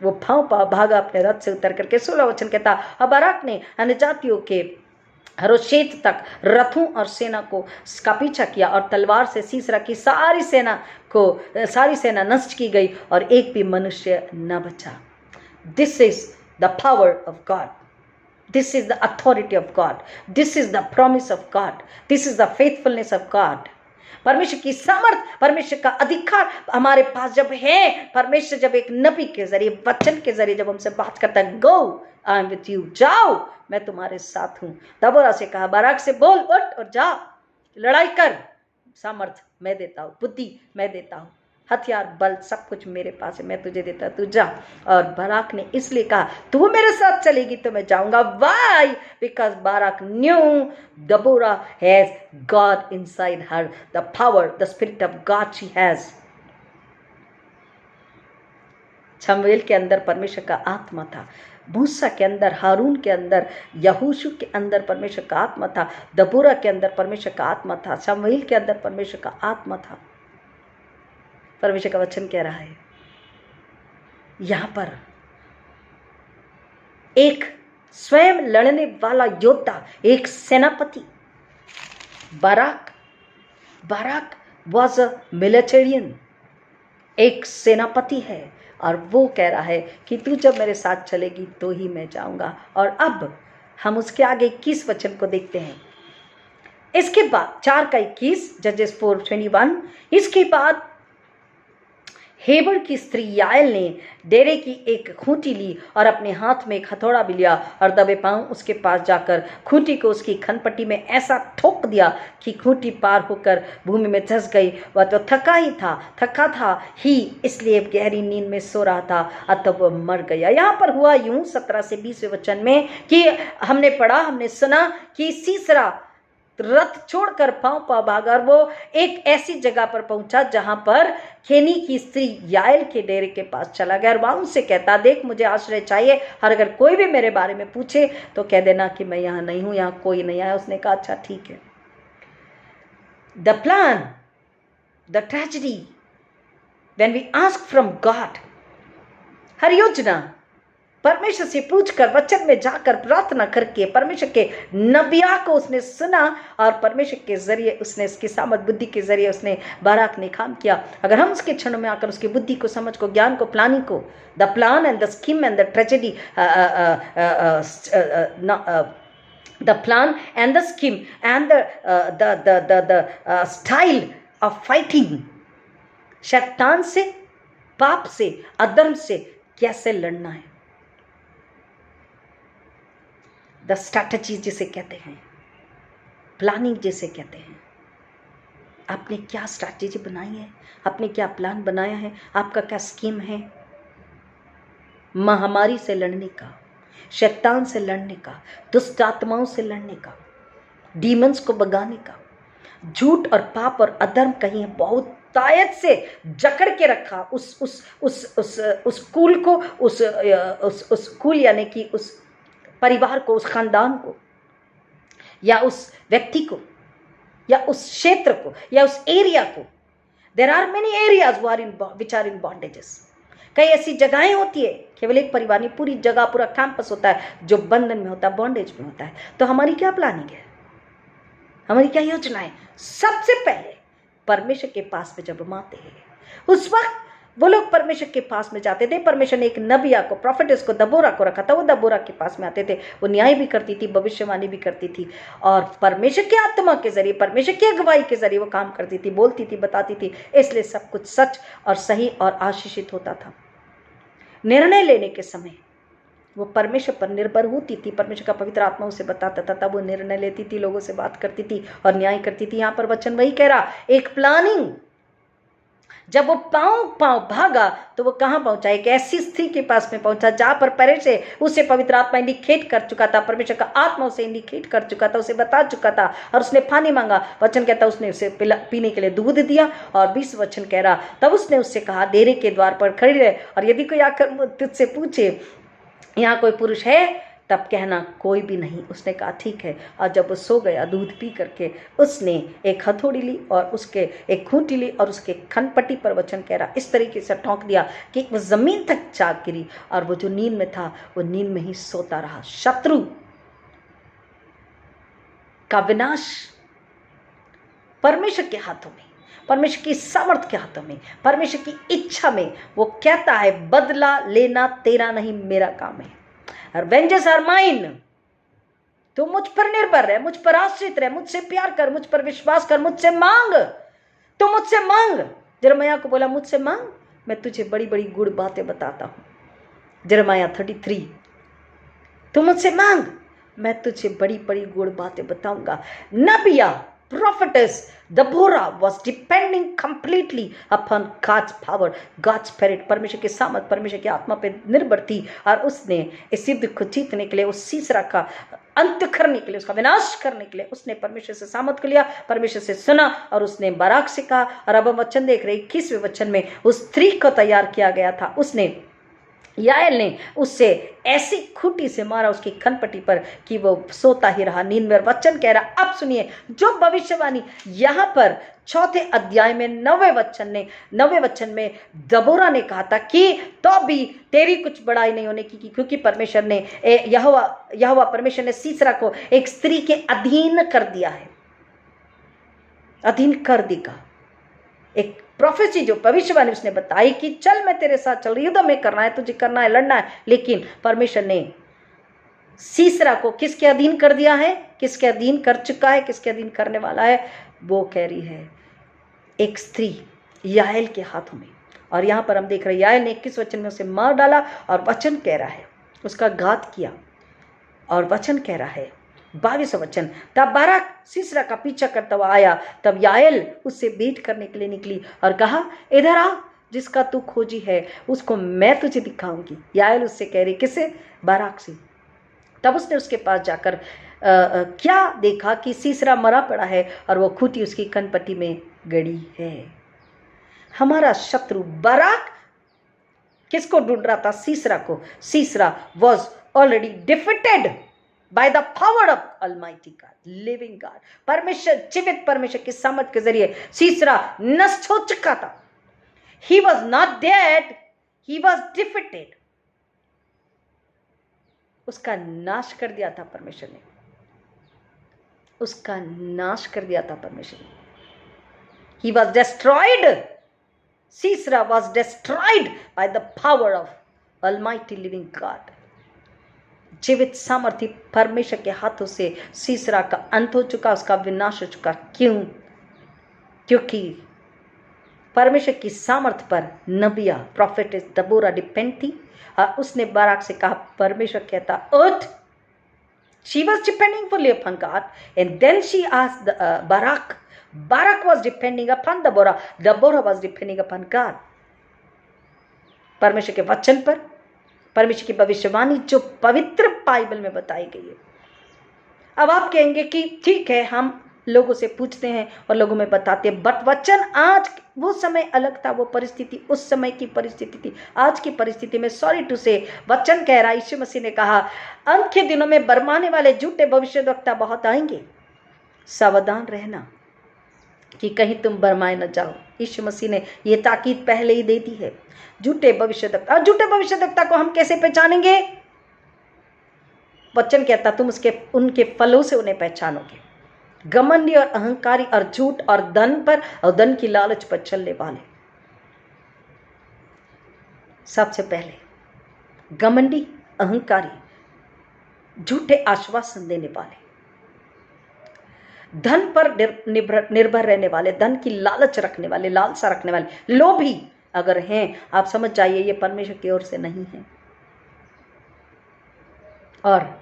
वो भागा अपने रथ से उतर करके। 16 वचन कहता, अब Barak ने अन्य जातियों के हरोशेत तक रथों और सेना को का पीछा किया और तलवार से सीसरा की सारी सेना नष्ट की गई और एक भी मनुष्य न बचा। This is the power of God, this is the authority of God, this is the promise of God, this is the faithfulness of God. परमेश्वर की सामर्थ, परमेश्वर का अधिकार हमारे पास जब है, परमेश्वर जब एक नबी के जरिए, वचन के जरिए जब हमसे बात करता है, गो आई एम विथ यू, जाओ मैं तुम्हारे साथ हूं। दबोरा से कहा, बाराक से बोल उठ और जा, लड़ाई कर, सामर्थ मैं देता हूं, बुद्धि मैं देता हूं, हथियार बल सब कुछ मेरे पास है, मैं तुझे देता, तू जा। और बाराक ने इसलिए कहा, तू मेरे साथ चलेगी तो मैं जाऊंगा। Why? Because Barak knew Deborah has God inside her, the power, the spirit of God she has. शमूएल के अंदर परमेश्वर का आत्मा था, मूसा के अंदर, हारून के अंदर, यहोशू के अंदर परमेश्वर का आत्मा था, दबोरा के अंदर परमेश्वर का आत्मा था, शमूएल के अंदर परमेश्वर का आत्मा था। परमेश्वर का वचन कह रहा है यहां पर एक स्वयं लड़ने वाला योद्धा, एक सेनापति, बाराक वॉज अ मिलिटेरियन, एक सेनापति है, और वो कह रहा है कि तू जब मेरे साथ चलेगी तो ही मैं जाऊंगा। और अब हम उसके आगे 21 वचन को देखते हैं। इसके बाद 4 का 21, जजेस 4:21, इसके बाद हेबर की स्त्री याएल ने डेरे की एक खूंटी ली और अपने हाथ में एक हथौड़ा भी लिया और दबे पांव उसके पास जाकर खूंटी को उसकी खनपट्टी में ऐसा ठोक दिया कि खूंटी पार होकर भूमि में धंस गई। वह तो थका था ही, इसलिए गहरी नींद में सो रहा था, अतः वह मर गया। यहाँ पर हुआ यूं 17 से 20वें वचन में कि हमने सुना कि सीसरा रथ छोड़कर पांव भागा और वो एक ऐसी जगह पर पहुंचा जहां पर खेनी की स्त्री याएल के डेरे के पास चला गया और वहां उनसे कहता, देख मुझे आश्रय चाहिए और अगर कोई भी मेरे बारे में पूछे तो कह देना कि मैं यहाँ नहीं हूं, यहाँ कोई नहीं आया। उसने कहा अच्छा ठीक है। The plan, the tragedy when we ask from God, हर योजना परमेश्वर से पूछकर, वचन में जाकर प्रार्थना करके, परमेश्वर के नबिया को उसने सुना और परमेश्वर के जरिए उसने, इसकी सामर्थ बुद्धि के जरिए उसने बाराक ने काम किया। अगर हम उसके क्षणों में आकर उसकी बुद्धि को, समझ को, ज्ञान को, प्लानिंग को, the plan and the scheme and the tragedy, the plan and the scheme and the style of fighting, शैतान से, पाप से, अधर्म से कैसे लड़ना है, द स्ट्रैटेजी जिसे कहते हैं, प्लानिंग जिसे कहते हैं, आपने क्या स्ट्रैटेजी बनाई है, आपने क्या प्लान बनाया है, आपका क्या स्कीम है महामारी से लड़ने का, शैतान से लड़ने का, दुष्ट आत्माओं से लड़ने का, डीमंस को भगाने का। झूठ और पाप और अधर्म कहीं बहुत तायत से जकड़ के रखा उस कुल को, उस कुल यानी कि उस परिवार को, उस खानदान को, या उस व्यक्ति को, या उस क्षेत्र को, या उस एरिया को। There are many areas which are in bondages. कई ऐसी जगहें होती है, केवल एक परिवार नहीं, पूरी जगह, पूरा कैंपस होता है जो बंधन में होता है, बॉन्डेज में होता है। तो हमारी क्या प्लानिंग है, हमारी क्या योजना है? सबसे पहले परमेश्वर के पास में जब हम आते हैं, उस वक्त वो लोग परमेश्वर के पास में जाते थे। परमेश्वर ने एक नबिया को, प्रोफेटेस को, दबोरा को रखा था। वो दबोरा के पास में आते थे, वो न्याय भी करती थी, भविष्यवाणी भी करती थी, और परमेश्वर के आत्मा के जरिए, परमेश्वर की अगुवाई के जरिए वो काम करती थी, बोलती थी, बताती थी। इसलिए सब कुछ सच और सही और आशीषित होता था। निर्णय लेने के समय वो परमेश्वर पर निर्भर होती थी, परमेश्वर का पवित्र आत्मा उसे बताता था, तब वो निर्णय लेती थी, लोगों से बात करती थी और न्याय करती थी। यहाँ पर वचन वही कह रहा, एक प्लानिंग। जब वो पांव भागा तो वो कहाँ पहुंचा? एक ऐसी स्त्री के पास में पहुंचा जहां पर पहले से उसे पवित्र आत्मा इंडिकेट कर चुका था, परमेश्वर का आत्मा उसे इंडिकेट कर चुका था, उसे बता चुका था, और उसने पानी मांगा। वचन कहता उसने उसे पीने के लिए दूध दिया। और 20 वचन कह रहा, तब उसने उससे कहा, डेरे के द्वार पर खड़ी रहे, और यदि कोई आकर तुझसे पूछे यहाँ कोई पुरुष है, तब कहना कोई भी नहीं। उसने कहा ठीक है। और जब वो सो गया, दूध पी करके उसने एक हथौड़ी ली और उसके एक खूंटी ली और उसके खनपट्टी पर, वचन कह रहा, इस तरीके से ठोंक दिया कि वो जमीन तक जा गिरी, और वो जो नींद में था वो नींद में ही सोता रहा। शत्रु का विनाश परमेश्वर के हाथों में, परमेश्वर की सामर्थ के हाथों में, परमेश्वर की इच्छा में। वो कहता है बदला लेना तेरा नहीं मेरा काम है, और वेंजेस आर माइन। तू मुझ पर निर्भर रहे, मुझ पर आश्रित रहे, मुझसे प्यार कर, मुझ पर विश्वास कर, मुझसे मांग। तू मुझसे मांग। यिर्मयाह को बोला मुझसे मांग, मैं तुझे बड़ी बड़ी गुड़ बातें बताता हूं। यिर्मयाह 33। तू मुझसे मांग, मैं तुझे बड़ी बड़ी गुड़ बातें बताऊंगा। नबिया, prophetess Deborah was depending completely upon God's power, God's spirit। परमेश्वर के सामर्थ, परमेश्वर की आत्मा पे निर्भर थी, और उसने इस युद्ध को जीतने के लिए, उस सीसरा का अंत करने के लिए, उसका विनाश करने के लिए उसने परमेश्वर से सामर्थ को लिया, परमेश्वर से सुना, और उसने बाराक से कहा। और अब हम वचन देख रहे 21वें वचन में उस स्त्री को तैयार किया गया था, उसने याएल ने उससे ऐसी खूंटी से मारा उसकी खनपटी पर कि वो सोता ही रहा, नींद में। वचन कह रहा, अब सुनिए जो भविष्यवाणी यहां पर 4 अध्याय में 9वें वचन में दबोरा ने कहा था कि तो भी तेरी कुछ बड़ाई नहीं होने की, क्योंकि परमेश्वर ने यहोवा परमेश्वर ने सीसरा को एक स्त्री के अधीन कर दिया है, अधीन कर देगा। एक प्रोफेसी जो भविष्यवाणी उसने बताई कि चल मैं तेरे साथ चल रही हूं, युद्ध में करना है, तुझे करना है, लड़ना है। लेकिन परमेश्वर ने सीसरा को किसके अधीन कर दिया है, किसके अधीन कर चुका है, किसके अधीन करने वाला है? वो कह रही है एक स्त्री याएल के हाथों में। और यहां पर हम देख रहे हैं याएल ने 21 वचन में उसे मार डाला, और वचन कह रहा है उसका घात किया। और वचन कह रहा है 22 वचन, तब बाराक सीसरा का पीछा करता हुआ आया, तब याएल उससे भेंट करने के लिए निकली और कहा इधर आ, जिसका तू खोजी है उसको मैं तुझे दिखाऊंगी। याएल उससे कह रही, किसे? बाराक से। तब उसने उसके पास जाकर क्या देखा कि सीसरा मरा पड़ा है और वो खूंटी उसकी कनपट्टी में गड़ी है। हमारा शत्रु बाराक किसको ढूंढ रहा था? सीसरा को। Sisera was already defeated by the power of Almighty God, living God। परमेश्वर, जीवित परमेश्वर की सामर्थ के जरिए सीसरा नष्ट हो चुका था। He was not dead, he was defeated। उसका नाश कर दिया था परमेश्वर ने, उसका नाश कर दिया था परमेश्वर ने। He was destroyed। Sisera was destroyed by the power of Almighty living God। जीवित सामर्थी परमेश्वर के हाथों से सीसरा का अंत हो चुका, उसका विनाश हो चुका। क्यों? क्योंकि परमेश्वर की सामर्थ पर नबिया प्रोफेटेस दबोरा डिपेंड थी, और उसने बाराक से कहा, परमेश्वर कहता उठ। She was depending fully upon God, and then she asked Barak. Barak was depending upon Deborah, Deborah was depending upon God. परमेश्वर के वचन पर, परमेश्वर की भविष्यवाणी जो पवित्र बाइबल में बताई गई है। अब आप कहेंगे कि ठीक है, हम लोगों से पूछते हैं और लोगों में बताते हैं, बट वचन आज, वो समय अलग था, वो परिस्थिति उस समय की परिस्थिति थी। आज की परिस्थिति में सॉरी टू से वचन कह रहा है, यीशु मसीह ने कहा अंत के दिनों में बरमाने वाले झूठे भविष्यद्वक्ता बहुत आएंगे, सावधान रहना कि कहीं तुम बरमाए न जाओ। यीशु मसीह ने ये ताकीद पहले ही दे दी है। झूठे भविष्यद्वक्ता, और झूठे भविष्यद्वक्ता को हम कैसे पहचानेंगे? वचन कहता तुम उनके फलों से उन्हें पहचानोगे। घमंडी और अहंकारी और झूठ और धन पर और धन की लालच पर चलने वाले। सबसे पहले घमंडी, अहंकारी, झूठे आश्वासन देने वाले, धन पर निर्भर रहने वाले, धन की लालच रखने वाले, लालसा रखने वाले, लोभी अगर हैं, आप समझ जाइए ये परमेश्वर की ओर से नहीं है। और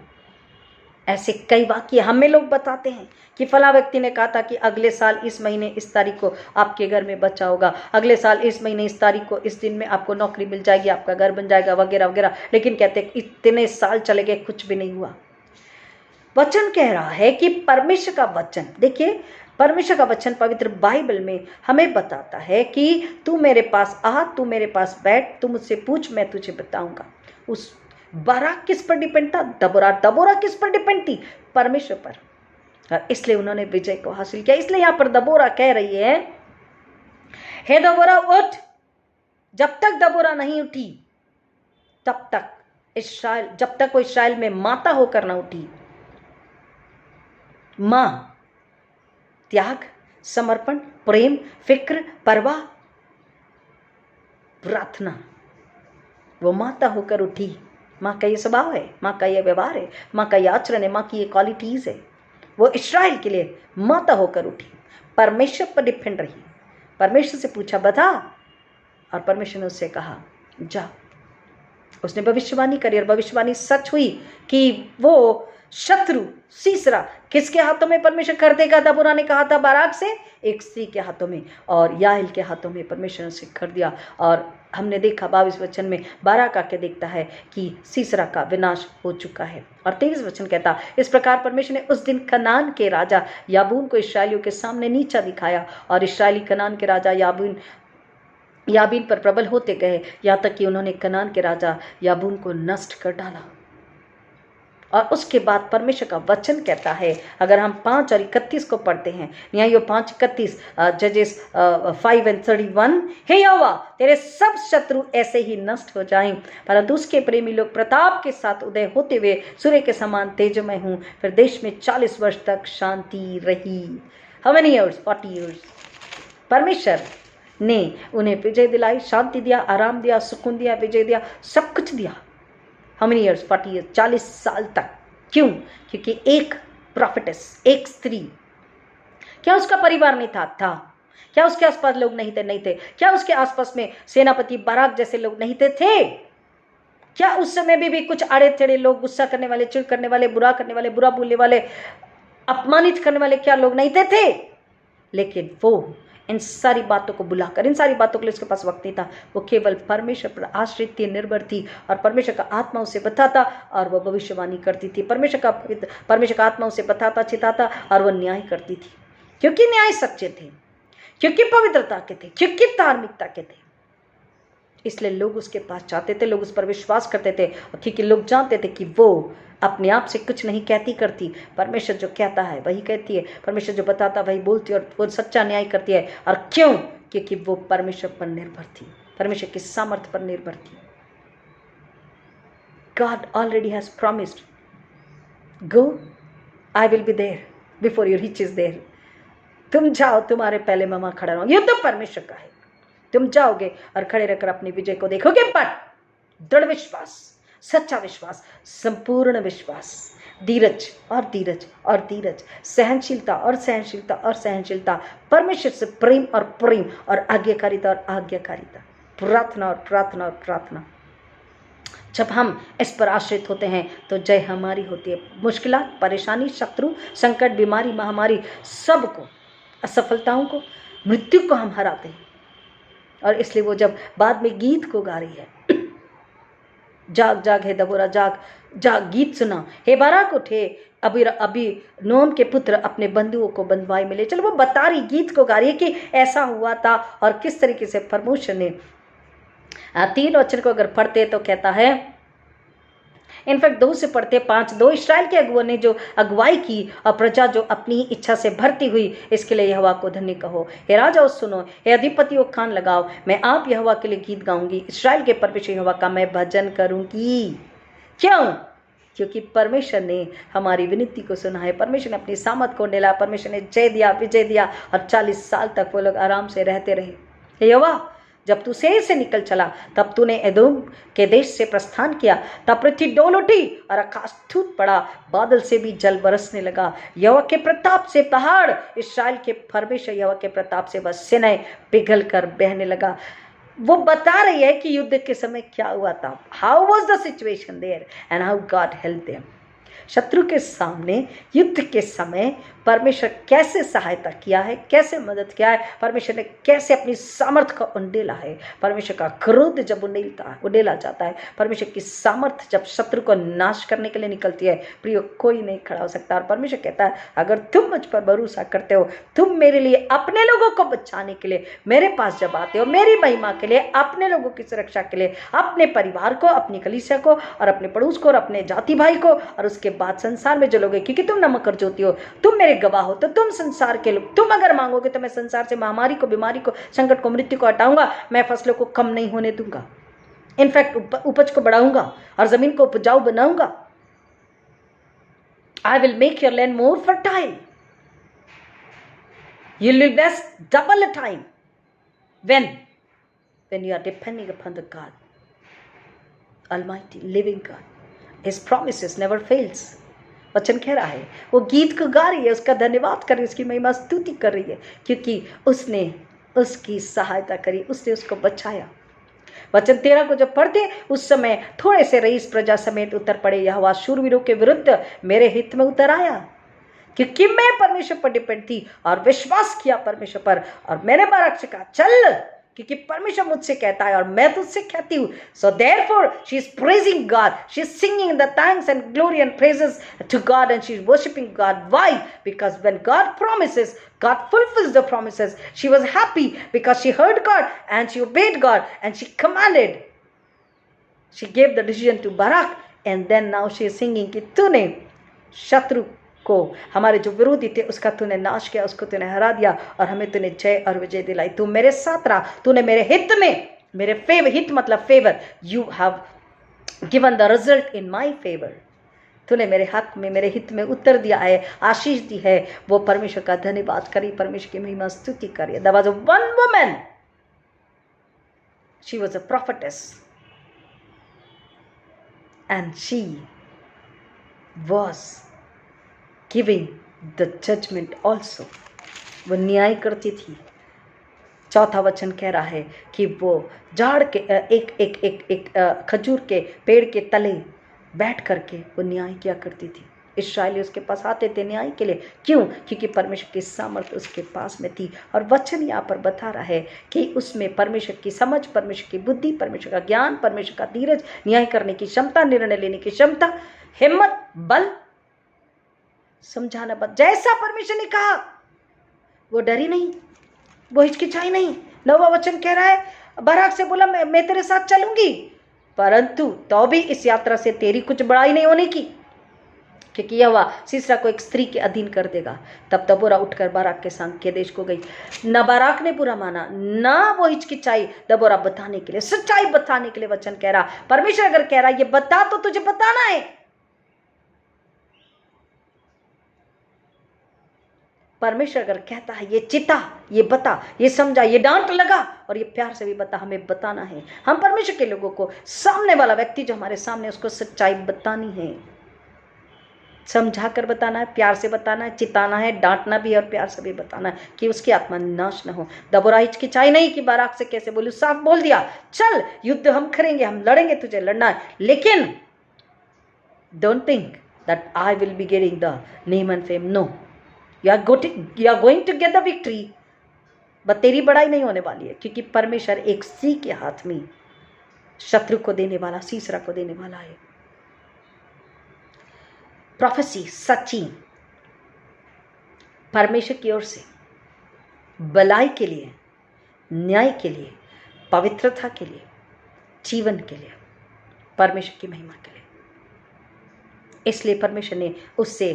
ऐसे कई वाक्य हमें लोग बताते हैं कि फला व्यक्ति ने कहा था कि अगले साल इस महीने इस तारीख को आपके घर में बच्चा होगा, अगले साल इस महीने इस तारीख को इस दिन में आपको नौकरी मिल जाएगी, आपका घर बन जाएगा, वगैरह वगैरह। लेकिन कहते इतने साल चले गए, कुछ भी नहीं हुआ। वचन कह रहा है कि परमेश्वर का वचन, देखिए परमेश्वर का वचन पवित्र बाइबल में हमें बताता है कि तू मेरे पास आ, तू मेरे पास बैठ, तू मुझसे पूछ, मैं तुझे बताऊंगा। उस बाराक किस पर डिपेंड था? दबोरा किस पर डिपेंड थी? परमेश्वर पर, और इसलिए उन्होंने विजय को हासिल किया। इसलिए यहां पर दबोरा कह रही है, हे दबोरा उठ। जब तक दबोरा नहीं उठी तब तक इस्राएल, जब तक वो इस्राएल में माता होकर ना उठी, माँ, त्याग, समर्पण, प्रेम, फिक्र, परवाह, प्रार्थना। वो माता होकर उठी। माँ का ये स्वभाव है, माँ का ये व्यवहार है, माँ का ये आचरण है, माँ की ये क्वालिटीज है। वो इस्राएल के लिए माता होकर उठी, परमेश्वर पर डिपेंड रही। परमेश्वर से पूछा बता, और परमेश्वर ने उससे कहा जा। उसने भविष्यवाणी करी और भविष्यवाणी सच हुई कि वो शत्रु सीसरा किसके हाथों में परमेश्वर कर देगा। दबोरा ने कहा था बाराक से, एक स्त्री के हाथों में और याएल के हाथों में परमेश्वर ने उसे कर दिया। और हमने देखा 22 वचन में बाराक आके देखता है कि सीसरा का विनाश हो चुका है। और 23 वचन कहता, इस प्रकार परमेश्वर ने उस दिन कनान के राजा याबून को इस्राएलियों के सामने नीचा दिखाया, और इस्राएली कनान के राजा याबीन पर प्रबल होते गए, यहाँ तक कि उन्होंने कनान के राजा याबून को नष्ट कर डाला। और उसके बाद परमेश्वर का वचन कहता है, अगर हम 5 और 31 को पढ़ते हैं, न्यायों 5:31, जजेस 5:31, हे यहोवा तेरे सब शत्रु ऐसे ही नष्ट हो जाएं, परंतु उसके प्रेमी लोग प्रताप के साथ उदय होते हुए सूर्य के समान तेजमय हूँ। फिर देश में 40 वर्ष तक शांति रही। How many years? 40 ईयर्स। परमेश्वर ने उन्हें विजय दिलाई, शांति दिया, आराम दिया, सुकून दिया, विजय दिया, सब कुछ दिया। How many years? 40 ईयर्स, 40 साल तक। क्यों? क्योंकि एक प्रॉफिटेस, एक स्त्री। क्या उसका परिवार नहीं था? क्या उसके आसपास लोग नहीं थे? क्या उसके आसपास में सेनापति बाराक जैसे लोग नहीं थे? क्या उस समय भी कुछ आड़े टेढ़े लोग, गुस्सा करने वाले, चिढ़ करने वाले, बुरा करने वाले, बुरा बोलने वाले, अपमानित करने वाले, क्या लोग नहीं थे? लेकिन वो इन सारी बातों को बुलाकर, इन सारी बातों के लिए उसके पास वक्त नहीं था। वो केवल परमेश्वर पर आश्रित थी, निर्भर थी, और परमेश्वर का आत्मा उसे बताता और वो भविष्यवाणी करती थी। परमेश्वर का आत्मा उसे बताता, चिताता, और वो न्याय करती थी, क्योंकि न्याय सच्चे थे, क्योंकि पवित्रता के थे, क्योंकि धार्मिकता के थे। इसलिए लोग उसके पास जाते थे, लोग उस पर विश्वास करते थे, क्योंकि लोग जानते थे कि वो अपने आप से कुछ नहीं कहती करती। परमेश्वर जो कहता है वही कहती है, परमेश्वर जो बताता वही बोलती है, और वो सच्चा न्याय करती है। और क्यों? क्योंकि वो परमेश्वर पर निर्भर थी, परमेश्वर की सामर्थ्य पर निर्भर थी। God already has promised, go, I will be there before you reaches there. तुम जाओ, तुम्हारे पहले मैं वहां खड़ा रहूं। युद्ध परमेश्वर का है, तुम जाओगे और खड़े रहकर अपनी विजय को देखोगे। पर दृढ़ विश्वास, सच्चा विश्वास, संपूर्ण विश्वास, धीरज और धीरज और धीरज, सहनशीलता और सहनशीलता और सहनशीलता, परमेश्वर से प्रेम और प्रेम, और आज्ञाकारिता और आज्ञाकारिता, प्रार्थना और प्रार्थना और प्रार्थना। जब हम इस पर आश्रित होते हैं तो जय हमारी होती है। मुश्किलात, परेशानी, शत्रु, संकट, बीमारी, महामारी, सबको, असफलताओं को, मृत्यु को हम हराते हैं। और इसलिए वो जब बाद में गीत को गा रही है, जाग जाग हे दबोरा, जाग जाग, गीत सुना, हे बाराक उठे, अभी नोम के पुत्र अपने बंधुओं को बंधुआई मिले। चलो वो बता रही, गीत को गा रही है कि ऐसा हुआ था और किस तरीके से परमेश्वर ने 3 वचन को अगर पढ़ते तो कहता है, इनफैक्ट 2 से पढ़ते 5:2, इस्राएल के अगुओं ने जो अगुवाई की और प्रजा जो अपनी इच्छा से भरती हुई, इसके लिए यहोवा को धन्य कहो। हे राजाओं सुनो, हे अधिपतियों कान लगाओ, मैं आप यहोवा के लिए गीत गाऊंगी, इस्राएल के परमेश्वर यहोवा का मैं भजन करूंगी। क्यों? क्योंकि परमेश्वर ने हमारी विनती को सुना है, परमेश्वर ने अपनी सामर्थ को निला, परमेश्वर ने जय दिया, विजय दिया, और 40 साल तक वो लोग आराम से रहते रहे। हे यहोवा, जब तू सेईर से निकल चला, तब तूने एदोम के देश से प्रस्थान किया, तब पृथ्वी डोल उठी और आकाश टूट पड़ा, बादल से भी जल बरसने लगा। यहोवा के प्रताप से पहाड़, इस्राएल के परमेश्वर यहोवा के प्रताप से वह सिनै पिघल कर बहने लगा। वो बता रही है कि युद्ध के समय क्या हुआ था, how was the situation there and how God help them. शत्रु के सामने युद्ध के समय परमेश्वर कैसे सहायता किया है, कैसे मदद किया है, परमेश्वर ने कैसे अपनी सामर्थ को उंडेला है। परमेश्वर का क्रोध जब उंडेला जाता है, परमेश्वर की सामर्थ जब शत्रु को नाश करने के लिए निकलती है, प्रियो कोई नहीं खड़ा हो सकता। और परमेश्वर कहता है, अगर तुम मुझ पर भरोसा करते हो, तुम मेरे लिए, अपने लोगों को बचाने के लिए मेरे पास जब आते हो, मेरी महिमा के लिए, अपने लोगों की सुरक्षा के लिए, अपने परिवार को, अपनी कलीसिया को, और अपने पड़ोस को, और अपने जाति भाई को, और उसके बाद संसार में जो लोग हैं, क्योंकि तुम नमक और ज्योति हो, तुम मेरे गवाह हो, तो तुम संसार के लोग, तुम अगर मांगोगे तो मैं संसार से महामारी को, बीमारी को, संकट को, मृत्यु को हटाऊंगा। मैं फसलों को कम नहीं होने दूंगा, इनफैक्ट उपज को बढ़ाऊंगा और जमीन को उपजाऊ बनाऊंगा। I will make your land more fertile. You will bless double a time when you are depending upon the God, Almighty, living God. His promises never fails. वचन कह रहा है, वो गीत को गा रही है, उसका धन्यवाद कर रही है, उसकी महिमा स्तुति कर रही है, क्योंकि उसने उसकी सहायता करी, उसने उसको बचाया। वचन 13 को जब पढ़ते उस समय थोड़े से रईस प्रजा समेत उतर पड़े। यहोवा शूरवीरों के विरुद्ध मेरे हित में उतर आया, क्योंकि मैं परमेश्वर पर डिपेंड थी और विश्वास किया परमेश्वर पर, और मैंने बाराक से कहा चल, क्योंकि परमेश्वर मुझसे कहता है और मैं तुझसे कहती हूँ। So therefore she is praising God, she is singing the thanks and glory and praises to God, and she is worshipping God. Why? Because when God promises, God fulfills the promises. She was happy because she heard God and she obeyed God and she commanded. She gave the decision to Barak, and then now she is singing कि तूने शत्रु को, हमारे जो विरोधी थे, उसका तूने नाश किया, उसको तूने हरा दिया, और हमें तूने जय और विजय दिलाई। तू मेरे साथ रहा, तूने मेरे हित में, मेरे फेवर, हित मतलब favour, you have given the result in my favour. तूने मेरे हक में, मेरे हित में उत्तर दिया है, आशीष दी है। वो परमेश्वर का धन्यवाद करी, परमेश्वर की महिमा स्तुति करी। There was one woman, she was a prophetess, and she was giving the judgment also. वो न्याय करती थी। चौथा वचन कह रहा है कि वो झाड़ के एक खजूर के पेड़ के तले बैठ करके वो न्याय किया करती थी। इस्राएली उसके पास आते थे न्याय के लिए। क्यों? क्योंकि परमेश्वर की सामर्थ उसके पास में थी। और वचन यहाँ पर बता रहा है कि उसमें परमेश्वर की समझ, परमेश्वर की बुद्धि, परमेश्वर का ज्ञान, परमेश्वर का धीरज, न्याय करने की क्षमता, निर्णय लेने की क्षमता, हिम्मत, बल, समझाना बल, जैसा परमेश्वर ने कहा वो डरी नहीं, वो हिचकिचाई नहीं। नौवां वचन कह रहा है, बाराक से बोला मैं तेरे साथ चलूंगी, परंतु तो भी इस यात्रा से तेरी कुछ बड़ाई नहीं होने की, क्योंकि यहोवा सीसरा को एक स्त्री के अधीन कर देगा। तब दबोरा उठकर बाराक के संग केदेश को गई। न बाराक ने बुरा माना, ना वो हिचकिचाई दबोरा बताने के लिए, सच्चाई बताने के लिए। वचन कह रहा, परमेश्वर अगर कह रहा ये बता, तो तुझे बताना है। परमेश्वर अगर कहता है ये चिता, ये बता, ये समझा, ये डांट लगा, और ये प्यार से भी बता, हमें बताना है। हम परमेश्वर के लोगों को, सामने वाला व्यक्ति जो हमारे सामने, उसको सच्चाई बतानी है, समझा कर बताना है, प्यार से बताना है, चिताना है, डांटना भी और प्यार से भी बताना है, कि उसकी आत्मा नाश न हो। दबोरा हिचकिचाई नहीं कि बाराक से कैसे बोलूं, साफ बोल दिया, चल युद्ध हम करेंगे, हम लड़ेंगे, तुझे लड़ना है, लेकिन don't think that I will be getting the name and fame. No, you are going to get the victory, but तेरी बड़ाई नहीं होने वाली है, क्योंकि परमेश्वर एक स्त्री के हाथ में शत्रु को देने वाला, सीसरा को देने वाला है। प्रोफेसी सच्ची परमेश्वर की ओर से भलाई के लिए, न्याय के लिए, पवित्रता के लिए, जीवन के लिए, परमेश्वर की महिमा के लिए। इसलिए परमेश्वर ने उससे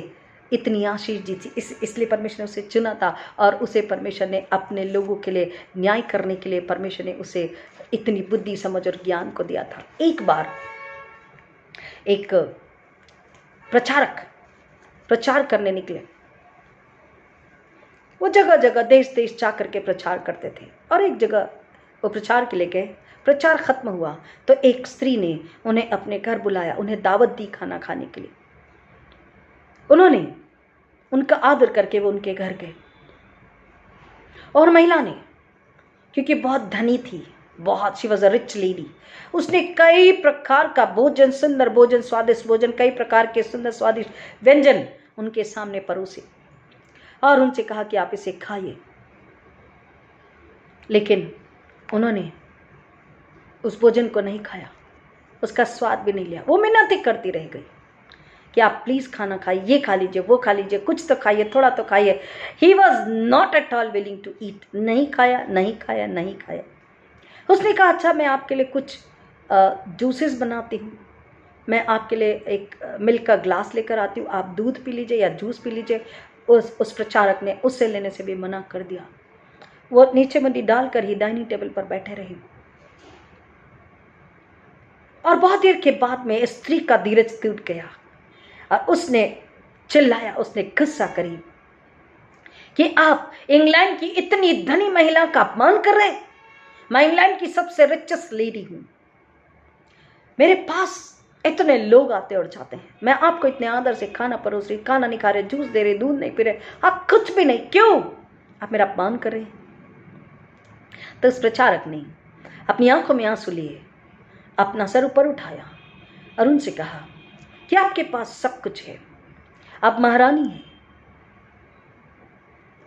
इतनी आशीष दी थी, इसलिए परमेश्वर ने उसे चुना था, और उसे परमेश्वर ने अपने लोगों के लिए न्याय करने के लिए परमेश्वर ने उसे इतनी बुद्धि, समझ और ज्ञान को दिया था। एक बार एक प्रचारक प्रचार करने निकले। वो जगह जगह, देश देश जा करके प्रचार करते थे, और एक जगह वो प्रचार के लिए गए। प्रचार खत्म हुआ तो एक स्त्री ने उन्हें अपने घर बुलाया, उन्हें दावत दी खाना खाने के लिए। उन्होंने उनका आदर करके वो उनके घर गए, और महिला ने, क्योंकि बहुत धनी थी, बहुत, she was a rich lady, उसने कई प्रकार का भोजन, सुंदर भोजन, स्वादिष्ट भोजन, कई प्रकार के सुंदर स्वादिष्ट व्यंजन उनके सामने परोसे, और उनसे कहा कि आप इसे खाइए। लेकिन उन्होंने उस भोजन को नहीं खाया, उसका स्वाद भी नहीं लिया। वो मिन्नतें करती रह गई कि आप प्लीज़ खाना खाइए, ये खा लीजिए, वो खा लीजिए, कुछ तो खाइए, थोड़ा तो खाइए। He was not at all willing to eat. नहीं खाया, नहीं खाया, नहीं खाया। उसने कहा, अच्छा मैं आपके लिए कुछ जूसेस बनाती हूँ, मैं आपके लिए एक मिल्क का ग्लास लेकर आती हूँ, आप दूध पी लीजिए या जूस पी लीजिए। उस प्रचारक ने उससे लेने से भी मना कर दिया। वो नीचे मंडी डालकर ही डाइनिंग टेबल पर बैठे रहे, और बहुत देर के बाद में स्त्री का धीरज टूट गया, और उसने चिल्लाया, उसने गुस्सा करी कि आप इंग्लैंड की इतनी धनी महिला का अपमान कर रहे हैं। मैं इंग्लैंड की सबसे रिचेस्ट लेडी हूं, मेरे पास इतने लोग आते और जाते हैं, मैं आपको इतने आदर से खाना परोस रही, खाना नहीं खा रहे, जूस दे रहे, दूध नहीं पी रहे, आप कुछ भी नहीं, क्यों आप मेरा अपमान कर रहे हैं? तो उस प्रचारक ने अपनी आंखों में आंसू लिए, अपना सर ऊपर उठाया और उनसे कहा कि आपके पास सब कुछ है, आप महारानी हैं,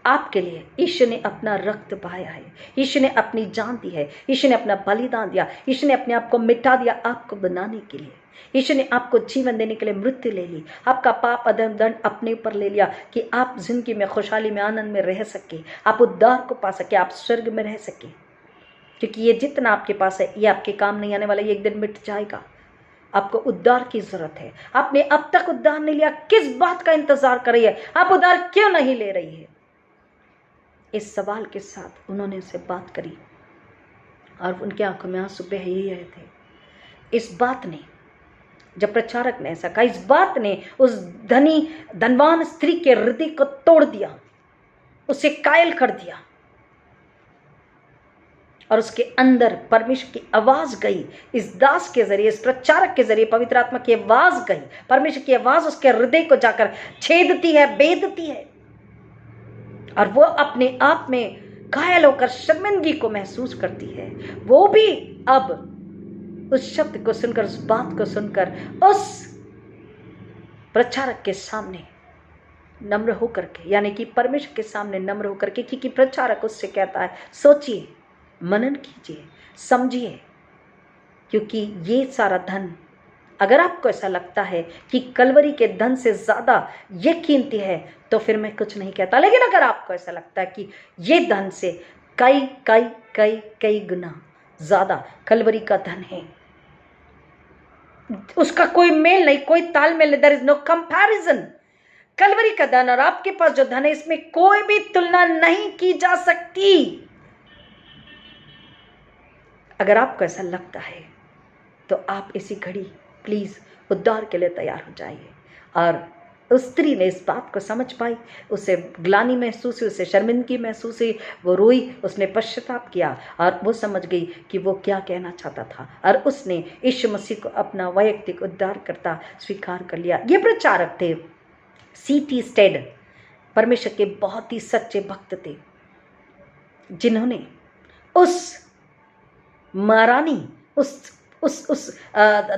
आपके लिए यीशु ने अपना रक्त बहाया है, यीशु ने अपनी जान दी है, यीशु ने अपना बलिदान दिया, यीशु ने अपने आप को मिटा दिया आपको बनाने के लिए, यीशु ने आपको जीवन देने के लिए मृत्यु ले ली, आपका पाप अधर्म दंड अपने ऊपर ले लिया कि आप जिंदगी में खुशहाली में आनंद में रह सके, आप उद्धार को पा सके, आप स्वर्ग में रह सके। क्योंकि ये जितना आपके पास है ये आपके काम नहीं आने वाला, ये एक दिन मिट जाएगा। आपको उद्धार की जरूरत है। आपने अब तक उद्धार नहीं लिया, किस बात का इंतजार कर रही है? आप उद्धार क्यों नहीं ले रही है? इस सवाल के साथ उन्होंने उससे बात करी और उनकी आंखों में आंसू बह ही रहे थे। इस बात ने, जब प्रचारक ने ऐसा कहा, इस बात ने उस धनवान स्त्री के हृदय को तोड़ दिया, उसे कायल कर दिया और उसके अंदर परमेश्वर की आवाज गई। इस दास के जरिए, इस प्रचारक के जरिए पवित्र आत्मा की आवाज गई, परमेश्वर की आवाज उसके हृदय को जाकर छेदती है, बेधती है और वो अपने आप में घायल होकर शर्मिंदगी को महसूस करती है। वो भी अब उस शब्द को सुनकर, उस बात को सुनकर उस प्रचारक के सामने नम्र होकर के, यानी कि परमेश्वर के सामने नम्र होकर के, क्योंकि प्रचारक उससे कहता है सोचिए, मनन कीजिए, समझिए, क्योंकि ये सारा धन, अगर आपको ऐसा लगता है कि कलवरी के धन से ज्यादा ये कीमती है तो फिर मैं कुछ नहीं कहता, लेकिन अगर आपको ऐसा लगता है कि ये धन से कई कई कई कई गुना ज्यादा कलवरी का धन है, उसका कोई मेल नहीं, कोई तालमेल नहीं, there is no comparison. Calvary का धन और आपके पास जो धन है, इसमें कोई भी तुलना नहीं की जा सकती। अगर आपको ऐसा लगता है तो आप इसी घड़ी प्लीज उद्धार के लिए तैयार हो जाइए। और उस स्त्री ने इस बात को समझ पाई, उसे ग्लानि महसूस हुई, उसे शर्मिंदगी महसूस हुई, वो रोई, उसने पश्चाताप किया और वो समझ गई कि वो क्या कहना चाहता था और उसने यीशु मसीह को अपना वैयक्तिक उद्धारकर्ता स्वीकार कर लिया। ये प्रचारक थे C.T. स्टेड, परमेश्वर के बहुत ही सच्चे भक्त थे, जिन्होंने उस महारानी, उस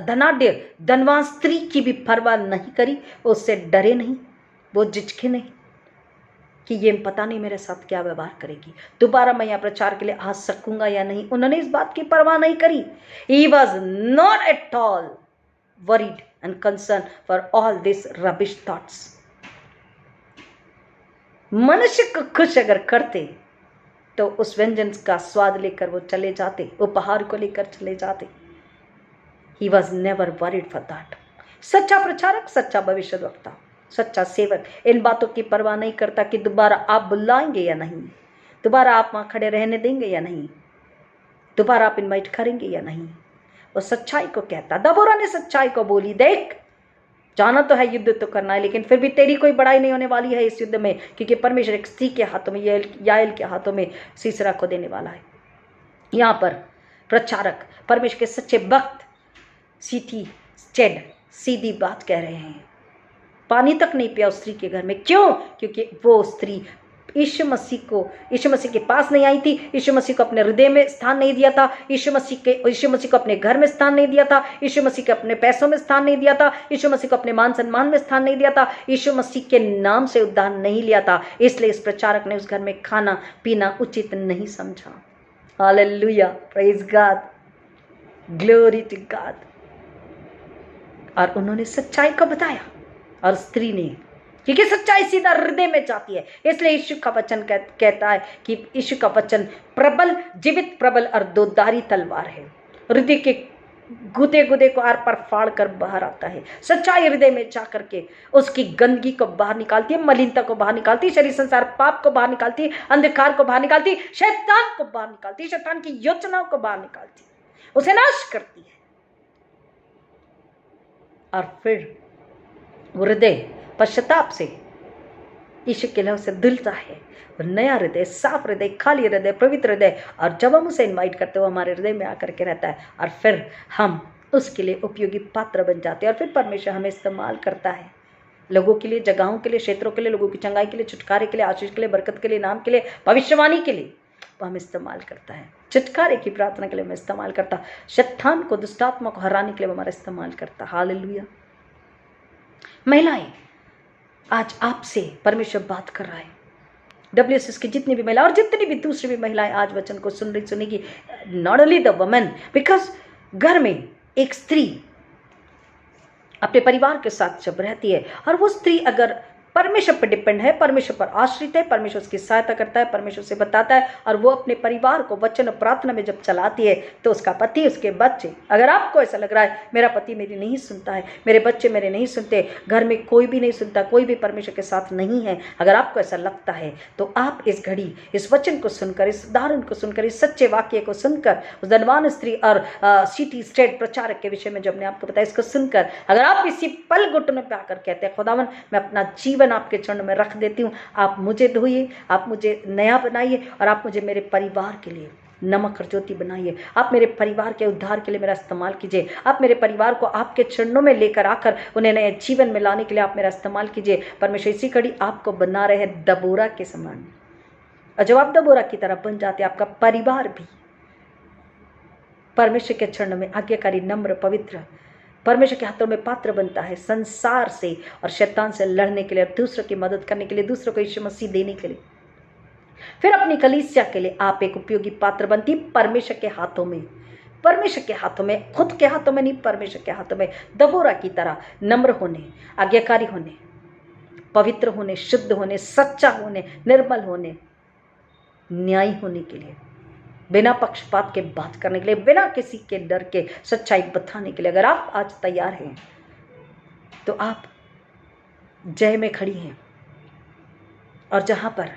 धनाढ्य धनवान स्त्री की भी परवाह नहीं करी, वो उससे डरे नहीं, वो झिझके नहीं कि ये पता नहीं मेरे साथ क्या व्यवहार करेगी, दोबारा मैं यहाँ प्रचार के लिए आ सकूंगा या नहीं। उन्होंने इस बात की परवाह नहीं करी। He was not at all worried and concerned for all these rubbish thoughts. मनुष्य को खुश अगर करते तो उस व्यंजन का स्वाद लेकर वो चले जाते, उपहार को लेकर चले जाते। He was never worried for that. सच्चा प्रचारक, सच्चा भविष्यद्वक्ता, सच्चा सेवक इन बातों की परवाह नहीं करता कि दोबारा आप बुलाएंगे या नहीं, दोबारा आप वहां खड़े रहने देंगे या नहीं, दोबारा आप इनवाइट करेंगे या नहीं। वो सच्चाई को कहता। दबोरा ने सच्चाई को बोली, देख जाना तो है, युद्ध तो करना है, लेकिन फिर भी तेरी कोई बड़ाई नहीं होने वाली है इस युद्ध में, क्योंकि परमेश्वर एक स्त्री के हाथों में, याएल के हाथों में सीसरा को देने वाला है। यहाँ पर प्रचारक, परमेश्वर के सच्चे भक्त C.T. स्टेड सीधी बात कह रहे हैं। पानी तक नहीं पिया उस स्त्री के घर में, क्यों? क्योंकि वो स्त्री यीशु मसीह के पास नहीं आई थी, यीशु मसीह को अपने हृदय में स्थान नहीं दिया था, यीशु मसीह को अपने घर में स्थान नहीं दिया था, यीशु मसीह को अपने पैसों में स्थान नहीं दिया था, यीशु मसीह को अपने मान सम्मान में स्थान नहीं दिया था, यीशु मसीह के नाम से उद्धार नहीं लिया था। इसलिए इस प्रचारक ने उस घर में खाना पीना उचित नहीं समझा। Hallelujah, praise God, glory to God. और उन्होंने सच्चाई को बताया और स्त्री ने, क्योंकि सच्चाई सीधा हृदय में जाती है, इसलिए यीशु का वचन कहता है कि यीशु का वचन प्रबल, जीवित प्रबल और दोधारी तलवार है, हृदय के गुदे को आर पार फाड़ कर बाहर आता है। सच्चाई हृदय में जा करके उसकी गंदगी को बाहर निकालती है, मलिनता को बाहर निकालती है, शरीर संसार पाप को बाहर निकालती है, अंधकार को बाहर निकालती है, शैतान को बाहर निकालती है, शैतान की योजनाओं को बाहर निकालती है, उसे नाश करती है। और फिर हृदय पश्चाताप से यीशु के लहू से धुलता है। और नया हृदय, साफ हृदय, खाली हृदय, पवित्र हृदय, और जब हम उसे इनवाइट करते हो हमारे हृदय में आकर के रहता है, और फिर हम उसके लिए उपयोगी पात्र बन जाते हैं। और फिर परमेश्वर हमें इस्तेमाल करता है लोगों के लिए, जगहों के लिए, क्षेत्रों के लिए, लोगों की चंगाई के लिए, छुटकारे के लिए, आशीष के लिए, बरकत के लिए, नाम के लिए, भविष्यवाणी के लिए वो हमें इस्तेमाल करता है। छुटकारे की प्रार्थना के लिए हमें इस्तेमाल करता, शैतान को, दुष्टात्मा को हराने के लिए हमारा इस्तेमाल करता। हालेलुया। महिलाएं, आज आपसे परमेश्वर बात कर रहा है। WSS की जितनी भी महिला और जितनी भी दूसरी भी महिलाएं आज वचन को सुनेगी, not only the women, because घर में एक स्त्री अपने परिवार के साथ जब रहती है, और वो स्त्री अगर परमेश्वर पर डिपेंड है, परमेश्वर पर आश्रित है, परमेश्वर उसकी सहायता करता है, परमेश्वर से बताता है, और वो अपने परिवार को वचन और प्रार्थना में जब चलाती है, तो उसका पति, उसके बच्चे, अगर आपको ऐसा लग रहा है मेरा पति मेरी नहीं सुनता है, मेरे बच्चे मेरे नहीं सुनते, घर में कोई भी नहीं सुनता, कोई भी परमेश्वर के साथ नहीं है, अगर आपको ऐसा लगता है, तो आप इस घड़ी इस वचन को सुनकर, इस उदाहरण को सुनकर, इस सच्चे वाक्य को सुनकर, उस धनवान स्त्री और सिटी स्टेट प्रचारक के विषय में जो हमने आपको बताया, इसको सुनकर अगर आप इसी पल घुटनों पे आकर कहते हैं, खुदावन मैं अपना जीवन आपके चरणों में रख देती हूँ, आप मुझे धोइए, आप मुझे नया बनाइए, और आप मुझे मेरे परिवार के लिए नमक और ज्योति बनाइए, आप मेरे परिवार के उद्धार के लिए मेरा इस्तेमाल कीजिए, आप मेरे परिवार को आपके चरणों में लेकर आकर उन्हें नए जीवन में लाने के लिए आप मेरा इस्तेमाल कीजिए। परमेश्वर इसी घड़ी आपको बना रहे हैं दबोरा के समान, और जब आप दबोरा की तरह बन जाते हैं, आपका परिवार भी परमेश्वर के चरणों में आज्ञाकारी, नम्र, पवित्र, परमेश्वर के हाथों में पात्र बनता है, संसार से और शैतान से लड़ने के लिए, और दूसरों की मदद करने के लिए, दूसरों को यीशु मसीह देने के लिए, फिर अपनी कलीसिया के लिए आप एक उपयोगी पात्र बनती परमेश्वर के हाथों में। परमेश्वर के हाथों में, खुद के हाथों में नहीं, परमेश्वर के हाथों में दबोरा की तरह नम्र होने, आज्ञाकारी होने, पवित्र होने, शुद्ध होने, सच्चा होने, निर्मल होने, न्यायी होने के लिए, बिना पक्षपात के बात करने के लिए, बिना किसी के डर के सच्चाई बताने के लिए अगर आप आज तैयार हैं, तो आप जय में खड़ी हैं, और जहाँ पर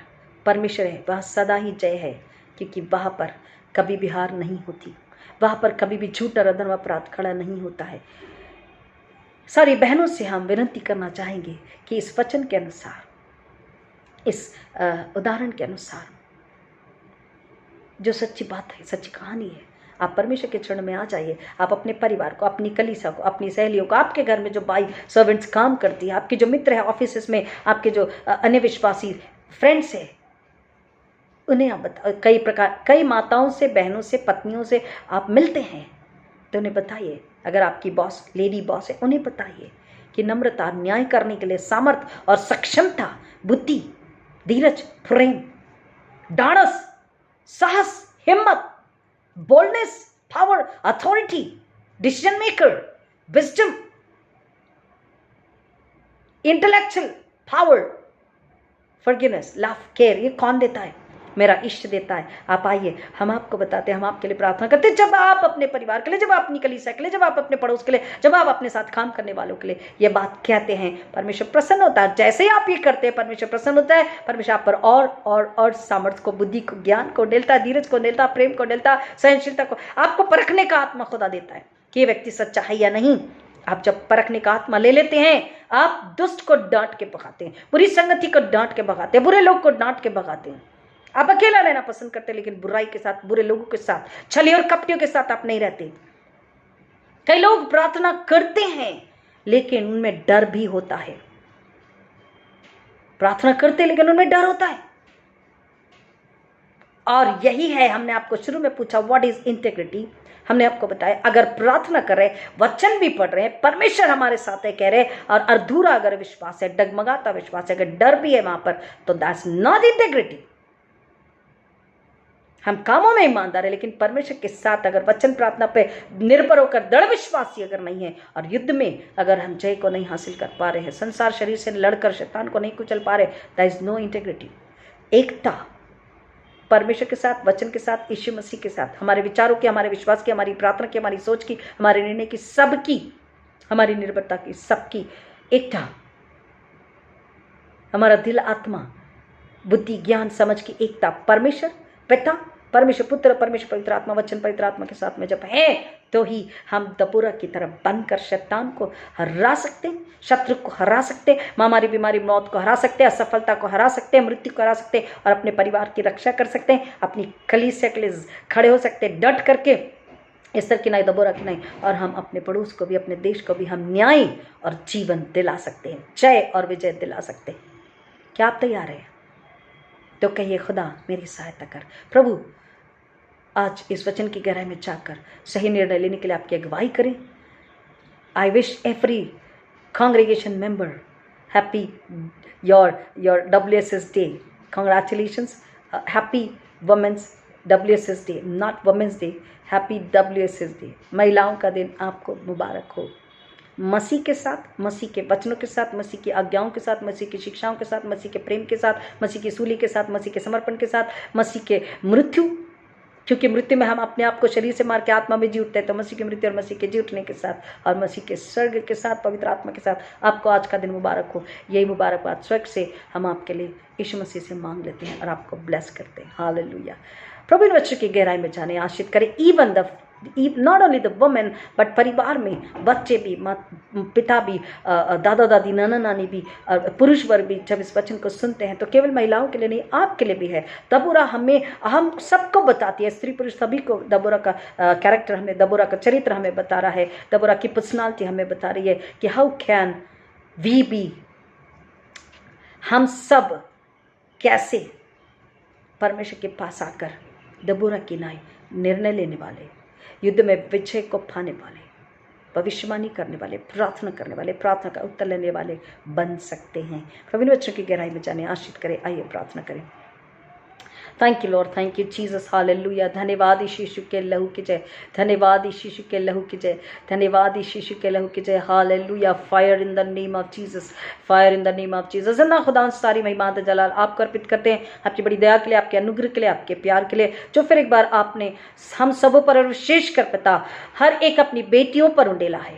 परमेश्वर है वहाँ सदा ही जय है, क्योंकि वहाँ पर कभी भी हार नहीं होती, वहाँ पर कभी भी झूठ और अधर्म अपराध खड़ा नहीं होता है। सारी बहनों से हम विनती करना चाहेंगे कि इस वचन के अनुसार, इस उदाहरण के अनुसार जो सच्ची बात है, सच्ची कहानी है, आप परमेश्वर के चरण में आ जाइए। आप अपने परिवार को, अपनी कलीसिया को, अपनी सहेलियों को, आपके घर में जो बाई सर्वेंट्स काम करती है, आपके जो मित्र है ऑफिस में, आपके जो अन्य विश्वासी फ्रेंड्स है, उन्हें आप कई माताओं से, बहनों से, पत्नियों से आप मिलते हैं, तो उन्हें बताइए, अगर आपकी बॉस लेडी बॉस है, उन्हें बताइए कि नम्रता, न्याय करने के लिए सामर्थ और सक्षमता, बुद्धि, धीरज, प्रेम, ढाढ़स, साहस, हिम्मत, boldness, power, authority, decision maker, wisdom, intellectual power, forgiveness, love, care, ये कौन देता है? मेरा इष्ट देता है। आप आइए, हम आपको बताते हैं, हम आपके लिए प्रार्थना करते हैं। जब आप अपने परिवार के लिए, जब आप अपनी कलीसिया के लिए, जब आप अपने पड़ोस के लिए, जब आप अपने साथ काम करने वालों के लिए ये बात कहते हैं, परमेश्वर प्रसन्न होता है। जैसे ही आप ये करते हैं, परमेश्वर प्रसन्न होता है। परमेश्वर आप पर और सामर्थ्य को, बुद्धि को, ज्ञान को डेलता, धीरज को डेलता, प्रेम को डेलता, सहनशीलता को, आपको परखने का आत्मा खुदा देता है कि ये व्यक्ति सच्चा है या नहीं। आप जब परखने का आत्मा ले लेते हैं, आप दुष्ट को डांट के भगाते हैं, बुरी संगति को डांट के भगाते हैं, बुरे लोग को डांट के भगाते हैं। आप अकेला रहना पसंद करते हैं, लेकिन बुराई के साथ, बुरे लोगों के साथ, छली और कपटियों के साथ आप नहीं रहते। कई लोग प्रार्थना करते हैं, लेकिन उनमें डर भी होता है। प्रार्थना करते हैं, लेकिन उनमें डर होता है। और यही है, हमने आपको शुरू में पूछा व्हाट इज इंटेग्रिटी। हमने आपको बताया, अगर प्रार्थना कर रहे, वचन भी पढ़ रहे हैं, परमेश्वर हमारे साथ है कह रहे, और अधूरा अगर विश्वास है, डगमगाता विश्वास है, अगर डर भी है वहां पर, तो दैट्स नॉट इंटेग्रिटी। हम कामों में ईमानदार है, लेकिन परमेश्वर के साथ अगर वचन प्रार्थना पे निर्भर होकर दृढ़ विश्वासी अगर नहीं है, और युद्ध में अगर हम जय को नहीं हासिल कर पा रहे हैं, संसार शरीर से लड़कर शैतान को नहीं कुचल पा रहे, दैट इज नो इंटेग्रिटी। एकता परमेश्वर के साथ, वचन के साथ, यीशु मसीह के साथ, हमारे विचारों की, हमारे विश्वास की, हमारी प्रार्थना की, हमारी सोच की, हमारे निर्णय की, सबकी, हमारी निर्भरता की, सबकी एकता, हमारा दिल, आत्मा, बुद्धि, ज्ञान, समझ की एकता परमेश्वर पिता, परमेश्वर पुत्र, परमेश्वर पवित्र आत्मा, वचन पवित्र आत्मा के साथ में जब है, तो ही हम दबोरा की तरह बनकर शैतान को हरा सकते हैं, शत्रु को हरा सकते हैं, महामारी बीमारी मौत को हरा सकते हैं, असफलता को हरा सकते हैं, मृत्यु को हरा सकते हैं और अपने परिवार की रक्षा कर सकते हैं, अपनी कलीसिया के लिए खड़े हो सकते हैं डट करके, इस तरह की नहीं दबोरा की नहीं, और हम अपने पड़ोस को भी, अपने देश को भी हम न्याय और जीवन दिला सकते हैं, जय और विजय दिला सकते हैं। क्या आप तैयार हैं? तो कहिए, खुदा मेरी सहायता कर। प्रभु आज इस वचन की गहराई में जाकर सही निर्णय लेने के लिए आपकी अगुवाई करें। I wish every congregation member happy your WSS day. Congratulations, happy Women's WSS day, not Women's Day, happy WSS day. महिलाओं का दिन आपको मुबारक हो। मसीह के साथ, मसीह के वचनों के साथ, मसीह की आज्ञाओं के साथ, मसीह की शिक्षाओं के साथ, मसीह के प्रेम के साथ, मसीह की सूली के साथ, मसीह के समर्पण के साथ, मसीह के मृत्यु, क्योंकि मृत्यु में हम अपने आप को शरीर से मार के आत्मा में जी उठते हैं, तो मसीह की मृत्यु और मसीह के जी उठने के साथ और मसीह के स्वर्ग के साथ, पवित्र आत्मा के साथ आपको आज का दिन मुबारक हो। यही मुबारकबाद स्वर्ग से हम आपके लिए यीशु मसीह से मांग लेते हैं और आपको ब्लेस करते हैं। हालेलुया। प्रभु इन वचनों की गहराई में जाने आशीष करें। Even the not only the women but परिवार में बच्चे भी, पिता भी, दादा दादी, नाना नानी भी, पुरुष वर्ग भी जब इस वचन को सुनते हैं तो केवल महिलाओं के लिए नहीं, आपके लिए भी है। दबोरा हम सबको बताती है, स्त्री पुरुष सभी को दबोरा का कैरेक्टर हमें, दबोरा का चरित्र हमें बता रहा है, दबोरा की पर्सनालिटी हमें बता रही है कि हाउ कैन वी बी, हम सब कैसे परमेश्वर के पास आकर दबोरा की नाई निर्णय लेने वाले, युद्ध में विजय को पाने वाले, भविष्यवाणी करने वाले, प्रार्थना करने वाले, प्रार्थना का उत्तर लेने वाले बन सकते हैं। प्रभु इन वचनों की गहराई में जाने आशीष करें। आइए प्रार्थना करें। Thank you lord, thank you Jesus, hallelujah. धन्यवाद यीशु के लहू की जय, धन्यवाद यीशु के लहू की जय, धन्यवाद यीशु के लहू की जय। Hallelujah. Fire in the name of Jesus, fire in the name of Jesus. जिंदा खुदा सारी महिमा जलाल आपको अर्पित करते हैं, आपकी बड़ी दया के लिए, आपके अनुग्रह के लिए, आपके प्यार के लिए, जो फिर एक बार आपने हम सबों पर और विशेष कर पिता हर एक अपनी बेटियों पर उंडेला है।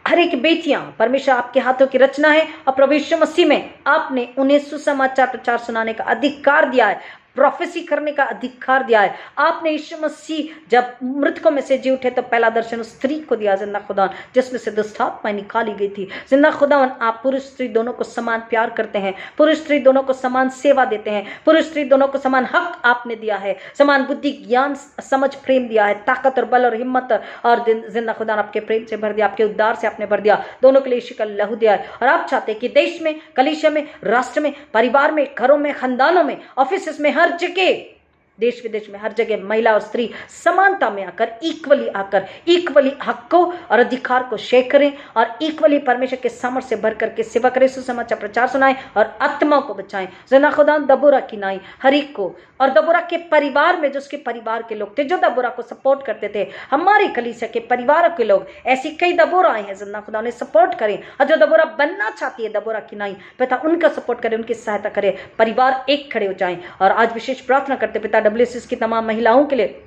हर एक बेटियां परमेश्वर आपके हाथों की रचना है और प्रभु यीशु मसीह में आपने उन्हें सुसमाचार प्रचार सुनाने का अधिकार दिया है, प्रोफेसी करने का अधिकार दिया है। आपने यीशु मसीह जब मृतकों में से जी उठे तो पहला दर्शन उस स्त्री को दिया, जिंदा खुदा, जिसमें से दुष्ट आत्माएं निकाली गई थी। जिंदा खुदावन, आप पुरुष स्त्री दोनों को समान प्यार करते हैं, पुरुष स्त्री दोनों को समान सेवा देते हैं, पुरुष स्त्री दोनों को समान हक आपने दिया है, समान बुद्धि, ज्ञान, समझ, प्रेम दिया है, ताकत और बल और हिम्मत, और जिंदा खुदा आपके प्रेम से भर दिया, आपके उद्धार से आपने भर दिया, दोनों के लिए यीशु का लहू दिया है। और आप चाहते हैं कि देश में, कलीसिया में, राष्ट्र में, परिवार में, घरों में, खानदानों में, ऑफिस में, हर जगह, देश विदेश में हर जगह महिला और स्त्री समानता में आकर, इक्वली हक को और अधिकार को शेयर करें और इक्वली परमेश्वर के सामर्थ्य से भर करके सेवा करें, सुसमाचार प्रचार सुनाएं और आत्मा को बचाएं। जना खुदा दबोरा की नाई हर एक को, और दबोरा के परिवार में जो उसके परिवार के लोग थे जो दबोरा को सपोर्ट करते थे, हमारे कलीसिया के परिवार के लोग, ऐसी कई दबोरा आए हैं, जना खुदा उन्हें सपोर्ट करें, और जो दबोरा बनना चाहती है दबोरा की नाई, पिता उनका सपोर्ट करें, उनकी सहायता करें, परिवार एक खड़े हो जाएं। और आज विशेष प्रार्थना करते पिता WSS की तमाम महिलाओं के लिए,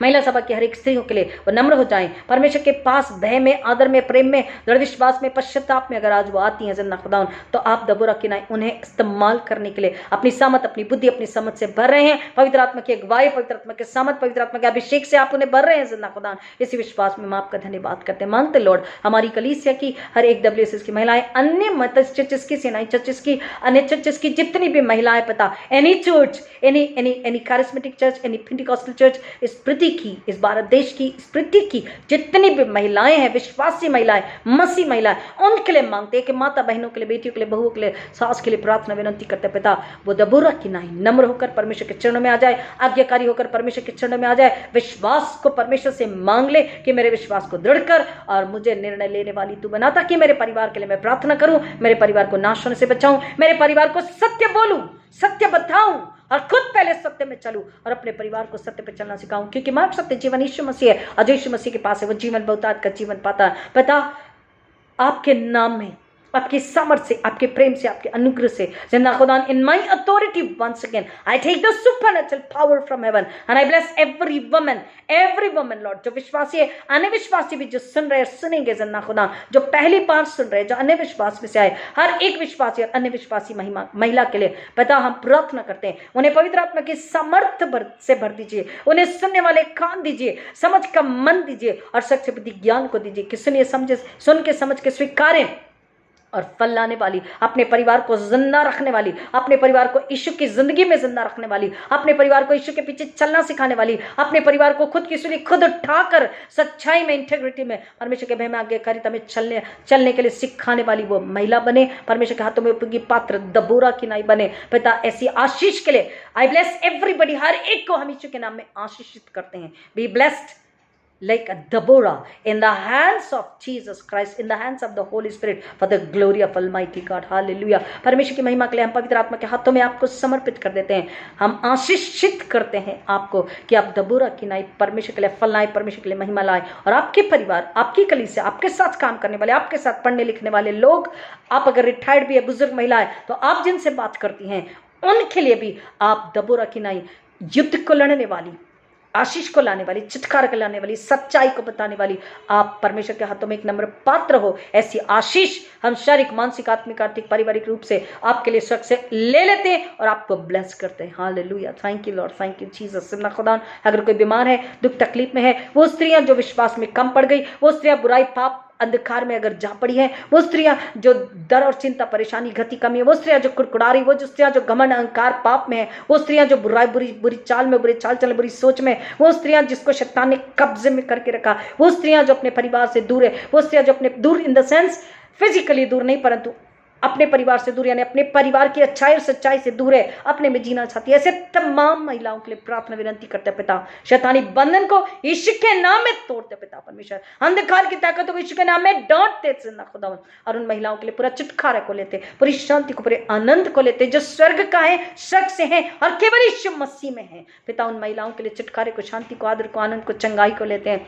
महिला सभा की हर एक स्त्रियों के लिए वो नम्र हो जाएं, परमेश्वर के पास भय में, आदर में, प्रेम में, दृढ़ विश्वास में, पश्चाताप में अगर आज वो आती हैं जिन्ना खुदावन, तो आप दबोरा की नाई उन्हें इस्तेमाल करने के लिए अपनी सामत, अपनी बुद्धि, अपनी समझ से भर रहे हैं। पवित्र आत्मा की अगुवाई, पवित्र आत्मा के सामत, पवित्र आत्मा के अभिषेक से आप उन्हें भर रहे हैं जिन्ना खुदावन। इसी विश्वास में हम आपका धन्यवाद करते हैं, मांगते लॉर्ड हमारी कलीसिया की हर एक WSS की महिलाएं, अन्य मत चर्चेस की, सेनाई चर्चेस की, अन्य चर्चेस की जितनी भी महिलाएं, पता any church, any charismatic church, any Pentecostal church, इस पृथ्वी की, इस भारत देश की, इस पृथ्वी की जितनी भी महिलाएं हैं, विश्वासी महिलाएं, मसीह महिलाएं, उनके लिए मांगते हैं कि माता बहनों के लिए, बेटियों के लिए, बहुओं के लिए, सास के लिए प्रार्थना विनती करते पिता वो दबोरा की नाई नम्र होकर परमेश्वर के चरणों में आ जाए, आज्ञाकारी होकर परमेश्वर के चरणों में आ जाए, विश्वास को परमेश्वर से मांग ले कि मेरे विश्वास को दृढ़ कर और मुझे निर्णय लेने वाली तू बना, ताकि मेरे परिवार के लिए मैं प्रार्थना करूं, मेरे परिवार को नाश होने से बचाऊं, मेरे परिवार को सत्य बोलूं, सत्य बताऊं और खुद पहले सत्य में चलूं और अपने परिवार को सत्य पे चलना सिखाऊं, क्योंकि मार्ग सत्य जीवन यीशु मसीह है, और यीशु मसीह के पास है वो जीवन बहुतायत का जीवन पाता है। पिता आपके नाम में आपकी सामर्थ से, आपके प्रेम से, आपके अनुग्रह से। जिंदा खुदा, in my authority once again I take the supernatural power from heaven and I bless every woman lord, जो विश्वासी है, अनविश्वासी भी जो सुन रहे सुनेंगे जिंदा खुदा, जो पहली बार सुन रहे, जो अन्य विश्वास में से आए, हर एक विश्वासी और अन्य विश्वासी महिला के लिए पिता हम प्रार्थना करते हैं, उन्हें पवित्र आत्मा की सामर्थ से भर दीजिए, उन्हें सुनने वाले कान दीजिए, समझ का मन दीजिए और सच्चे प्रति ज्ञान को दीजिए कि सुन के समझ के स्वीकारें और फल लाने वाली, अपने परिवार को जिंदा रखने वाली, अपने परिवार को यीशु की जिंदगी में जिंदा रखने वाली, अपने परिवार को यीशु के पीछे चलना सिखाने वाली, अपने परिवार को खुद की सूली खुद उठाकर सच्चाई में, इंटेग्रिटी में, परमेश्वर के भय में, आज्ञाकारिता में चलने के लिए सिखाने वाली वो महिला बने। परमेश्वर के हाथों में उपयोगी पात्र दबोरा की नाई बने। पिता ऐसी आशीष के लिए आई ब्लेस एवरीबडी, हर एक को हम यीशु के नाम में आशीषित करते हैं। Be blessed like a Deborah in the hands of Jesus Christ, in the hands of the Holy Spirit, for the glory of Almighty God. Hallelujah. परमेश्वर की महिमा के लिए हम पवित्र आत्मा के हाथों में आपको समर्पित कर देते हैं। हम आशीषित करते हैं आपको कि आप दबोरा की नाई परमेश्वर के लिए फल लाए, परमेश्वर के लिए महिमा लाए, और आपके परिवार, आपकी कलीसिया, आपके साथ काम करने वाले, आपके साथ पढ़ने लिखने वाले लोग, आप अगर रिटायर्ड भी है, बुजुर्ग महिला है, तो आप जिनसे बात करती हैं उनके लिए भी आप दबोरा की नाई, युद्ध को लड़ने वाली, आशीष को लाने वाली, चित्कार को लाने वाली, सच्चाई को बताने वाली, आप परमेश्वर के हाथों में एक नम्र पात्र हो। ऐसी आशीष हम शारीरिक, मानसिक, आत्मिक, आर्थिक, पारिवारिक रूप से आपके लिए स्वर्ग से ले लेते हैं और आपको ब्लेस करते हैं। Hallelujah. Thank you lord, thank you Jesus. सिमना खुदा, अगर कोई बीमार है, दुख तकलीफ में है, वो स्त्रियां जो विश्वास में कम पड़ गई, वो स्त्रियां बुराई, पाप, अंधकार में अगर जा पड़ी है, वो स्त्रियां जो डर और चिंता, परेशानी, गति, कमी है, वो स्त्रियां जो कुड़कुड़ा रही, वो जो स्त्रियां जो घमंड, अहंकार, पाप में है, वो स्त्रियां जो बुरी चाल में, बुरी चाल चल, बुरी सोच में, वो स्त्रियां जिसको शैतान ने कब्जे में करके रखा, वो स्त्रियां जो अपने परिवार से दूर है, वो स्त्रियां जो अपने दूर इन द सेंस फिजिकली दूर नहीं, परंतु अपने परिवार से दूर, यानी अपने परिवार की अच्छाई और सच्चाई से दूर है, अपने में जीना चाहती है, ऐसे तमाम महिलाओं के लिए प्रार्थना विनती करते हैं पिता। शैतानी बंधन को यीशु के नाम में तोड़ते पिता परमेश्वर, अंधकार की ताकतों को यीशु के नाम में डांटते खुदा, और उन महिलाओं के लिए पूरा छुटकारा को लेते, पूरी शांति को, पूरे आनंद को लेते, जो स्वर्ग का है, स्वर्ग से है और केवल यीशु मसीह में है पिता। उन महिलाओं के लिए छुटकारे को, शांति को, आदर को, आनंद को, चंगाई को लेते हैं।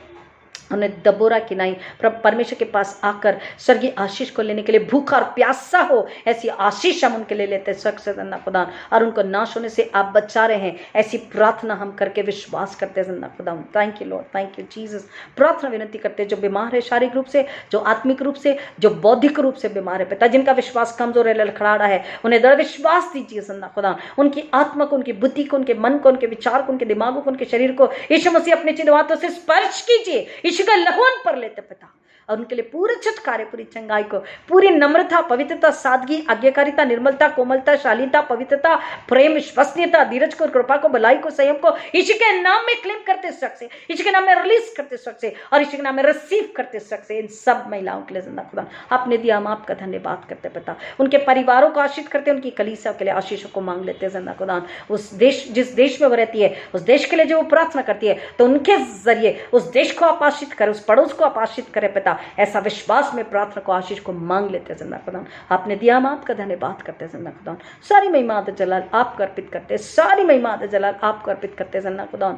उन्हें दबोरा की नाई परमेश्वर के पास आकर स्वर्गीय आशीष को लेने के लिए भूखा और प्यासा हो, ऐसी आशीष हम उनके लिए लेते हैं स्वर्ग से जिंदा खुदा, और उनको नाश होने से आप बचा रहे हैं, ऐसी प्रार्थना हम करके विश्वास करते हैं जिंदा खुदा। Thank you lord, thank you Jesus. प्रार्थना विनती करते हैं जो बीमार है शारीरिक रूप से, जो आत्मिक रूप से, जो बौद्धिक रूप से बीमार है पिता, जिनका विश्वास कमजोर है, लड़खड़ाड़ा है, उन्हें दृढ़ विश्वास दीजिए जिंदा खुदा, उनकी आत्मा को, उनकी बुद्धि को, उनके मन को, उनके विचार को, उनके दिमागों को, उनके शरीर को यीशु मसीह अपने चिन्ह हाथों से स्पर्श कीजिए, यीशु का लहून पर लेते पिता, और उनके लिए पूरे छुटकारे, पूरी चंगाई को, पूरी नम्रता, पवित्रता, सादगी, आज्ञाकारिता, निर्मलता, कोमलता, शालीनता, पवित्रता, प्रेम, विश्वसनीयता, धीरज को, कृपा को, भलाई को, संयम को यीशु के नाम में क्लेम करते सकते, यीशु के नाम में रिलीज करते सकते, और यीशु के नाम में रिसीव करते सकते। इन सब महिलाओं के लिए जिंदा खुदा आपने दिया, हम आपका धन्यवाद करते पिता। उनके परिवारों को आशीष करते, उनकी कलीसिया के लिए आशीषों को मांग लेते जिंदा खुदा। उस देश, जिस देश में वो रहती है, उस देश के लिए जो वो प्रार्थना करती है, तो उनके जरिए उस देश को आप आशीष करें, उस पड़ोस को आप आशीष करें पिता। ऐसा विश्वास में प्रार्थना को, आशीष को मांग लेते हैं जिंदा खुदा। आपने दिया, हम आपका धन्यवाद करते हैं जिंदा खुदा। सारी महिमा आदर जलाल आपको अर्पित करते हैं, सारी महिमा आदर जलाल आपको अर्पित करते हैं जिंदा खुदा।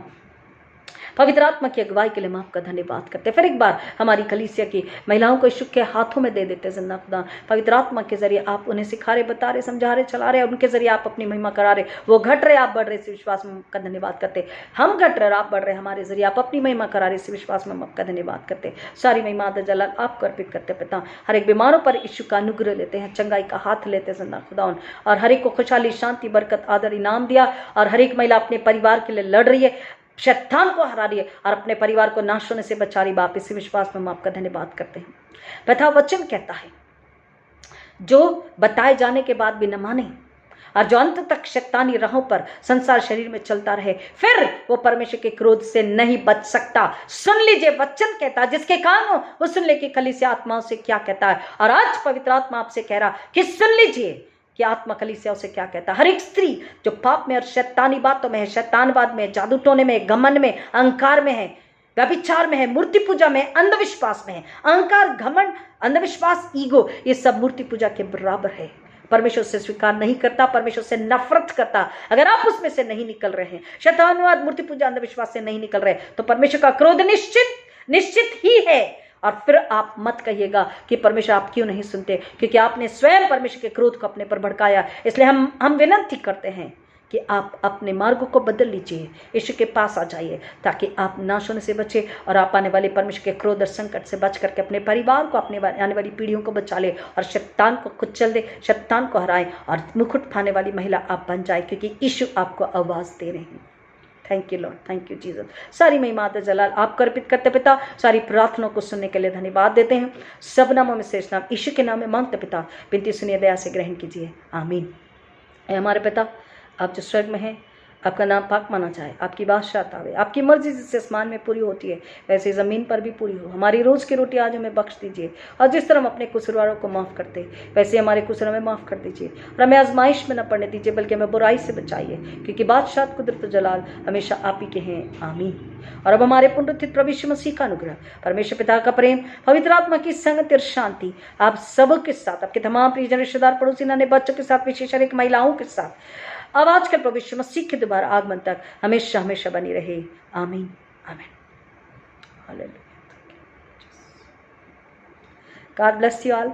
पवित्र आत्मा की अगुवाई के लिए हम आपका धन्यवाद करते हैं। फिर एक बार हमारी कलीसिया की महिलाओं को यीशु के हाथों में दे देते हैं जिंदा खुदा। पवित्र आत्मा के जरिए आप उन्हें सिखा रहे, बता रहे, समझा रहे, चला रहे, उनके जरिए आप अपनी महिमा करा रहे, वो घट रहे, आप बढ़ रहे, इस विश्वास में आपका धन्यवाद करते। हम घट रहे, आप बढ़ रहे, हमारे जरिए आप अपनी महिमा करा रहे, इस विश्वास में हम आपका धन्यवाद करते। सारी महिमा आदर जलाल आपको अर्पित करते पिता। हर एक बीमारों पर यीशु का अनुग्रह लेते हैं, चंगाई का हाथ लेते हैं जिंदा खुदा, और हर एक को खुशहाली, शांति, बरकत, आदर, इनाम दिया। और हर एक महिला अपने परिवार के लिए लड़ रही है, शैतान को हरा रही है, और अपने परिवार को नाश होने से बचा रही। बाप, इसी विश्वास में हम आपका धन्यवाद करते हैं पिता। वचन कहता है, जो बताए जाने के बाद भी न माने और जो अंत तक शैतानी राहों पर संसार शरीर में चलता रहे, फिर वो परमेश्वर के क्रोध से नहीं बच सकता। सुन लीजिए, वचन कहता है, जिसके कान हो वो सुन ले कि कलीसिया आत्माओं से क्या कहता है। और आज पवित्र आत्मा आपसे कह रहा कि सुन लीजिए कि आत्मा कलीसिया उसे क्या कहता है। हर एक स्त्री जो पाप में और शैतानी बातों में है, शैतानवाद में, जादू टोने में, घमंड में, अहंकार में है, व्यभिचार में है, मूर्ति पूजा में, अंधविश्वास में है। अहंकार, घमंड, अंधविश्वास, ईगो, ये सब मूर्ति पूजा के बराबर है। परमेश्वर से स्वीकार नहीं करता, परमेश्वर से नफरत करता। अगर आप उसमें से नहीं निकल रहे हैं, शैतानवाद, मूर्ति पूजा, अंधविश्वास से नहीं निकल रहे, तो परमेश्वर का क्रोध निश्चित ही है। और फिर आप मत कहिएगा कि परमेश्वर आप क्यों नहीं सुनते, क्योंकि आपने स्वयं परमेश्वर के क्रोध को अपने पर भड़काया। इसलिए हम विनती करते हैं कि आप अपने मार्गों को बदल लीजिए, यीशु के पास आ जाइए, ताकि आप नाश होने से बचे और आप आने वाले परमेश्वर के क्रोध और संकट से बच करके अपने परिवार को, अपने आने वाली पीढ़ियों को बचा ले और शैतान को कुचल दे, शैतान को हराए और मुकुट पाने वाली महिला आप बन जाए, क्योंकि यीशु आपको आवाज़ दे रहे हैं। Thank you lord, thank you Jesus. सारी महिमा आदर जलाल आपको अर्पित करते पिता, सारी प्रार्थनाओं को सुनने के लिए धन्यवाद देते हैं। सब नामों में श्रेष्ठ नाम यीशु के नाम में मांगते पिता, विनती सुनिए, दया से ग्रहण कीजिए, आमीन। हमारे पिता आप जो स्वर्ग में हैं, आपका नाम पाक माना जाए, आपकी बादशाहत आवे, आपकी मर्जी जिससे आसमान में पूरी होती है वैसे ज़मीन पर भी पूरी हो। हमारी रोज़ की रोटी आज हमें बख्श दीजिए, और जिस तरह हम अपने कसूरवारों को माफ़ करते वैसे हमारे कसूर हमें माफ़ कर दीजिए, और हमें आजमाइश में न पड़ने दीजिए, बल्कि हमें बुराई से बचाइए, क्योंकि बादशाहत, कुदरत और जलाल हमेशा आप ही के हैं, आमीन। और अब हमारे पुनरुत्थित प्रभु यीशु मसीह का अनुग्रह, परमेश्वर पिता का प्रेम, पवित्र आत्मा की संगति और शांति आप सब के साथ, आपके तमाम प्रियजन, रिश्तेदार, पड़ोसी, नन्हे बच्चों के साथ, विशेष एक महिलाओं के साथ, अब आजकल प्रभु यीशु मसीह के दोबारा आगमन तक हमेशा हमेशा बनी रहे, आमीन, आमीन। Hallelujah. God bless you all.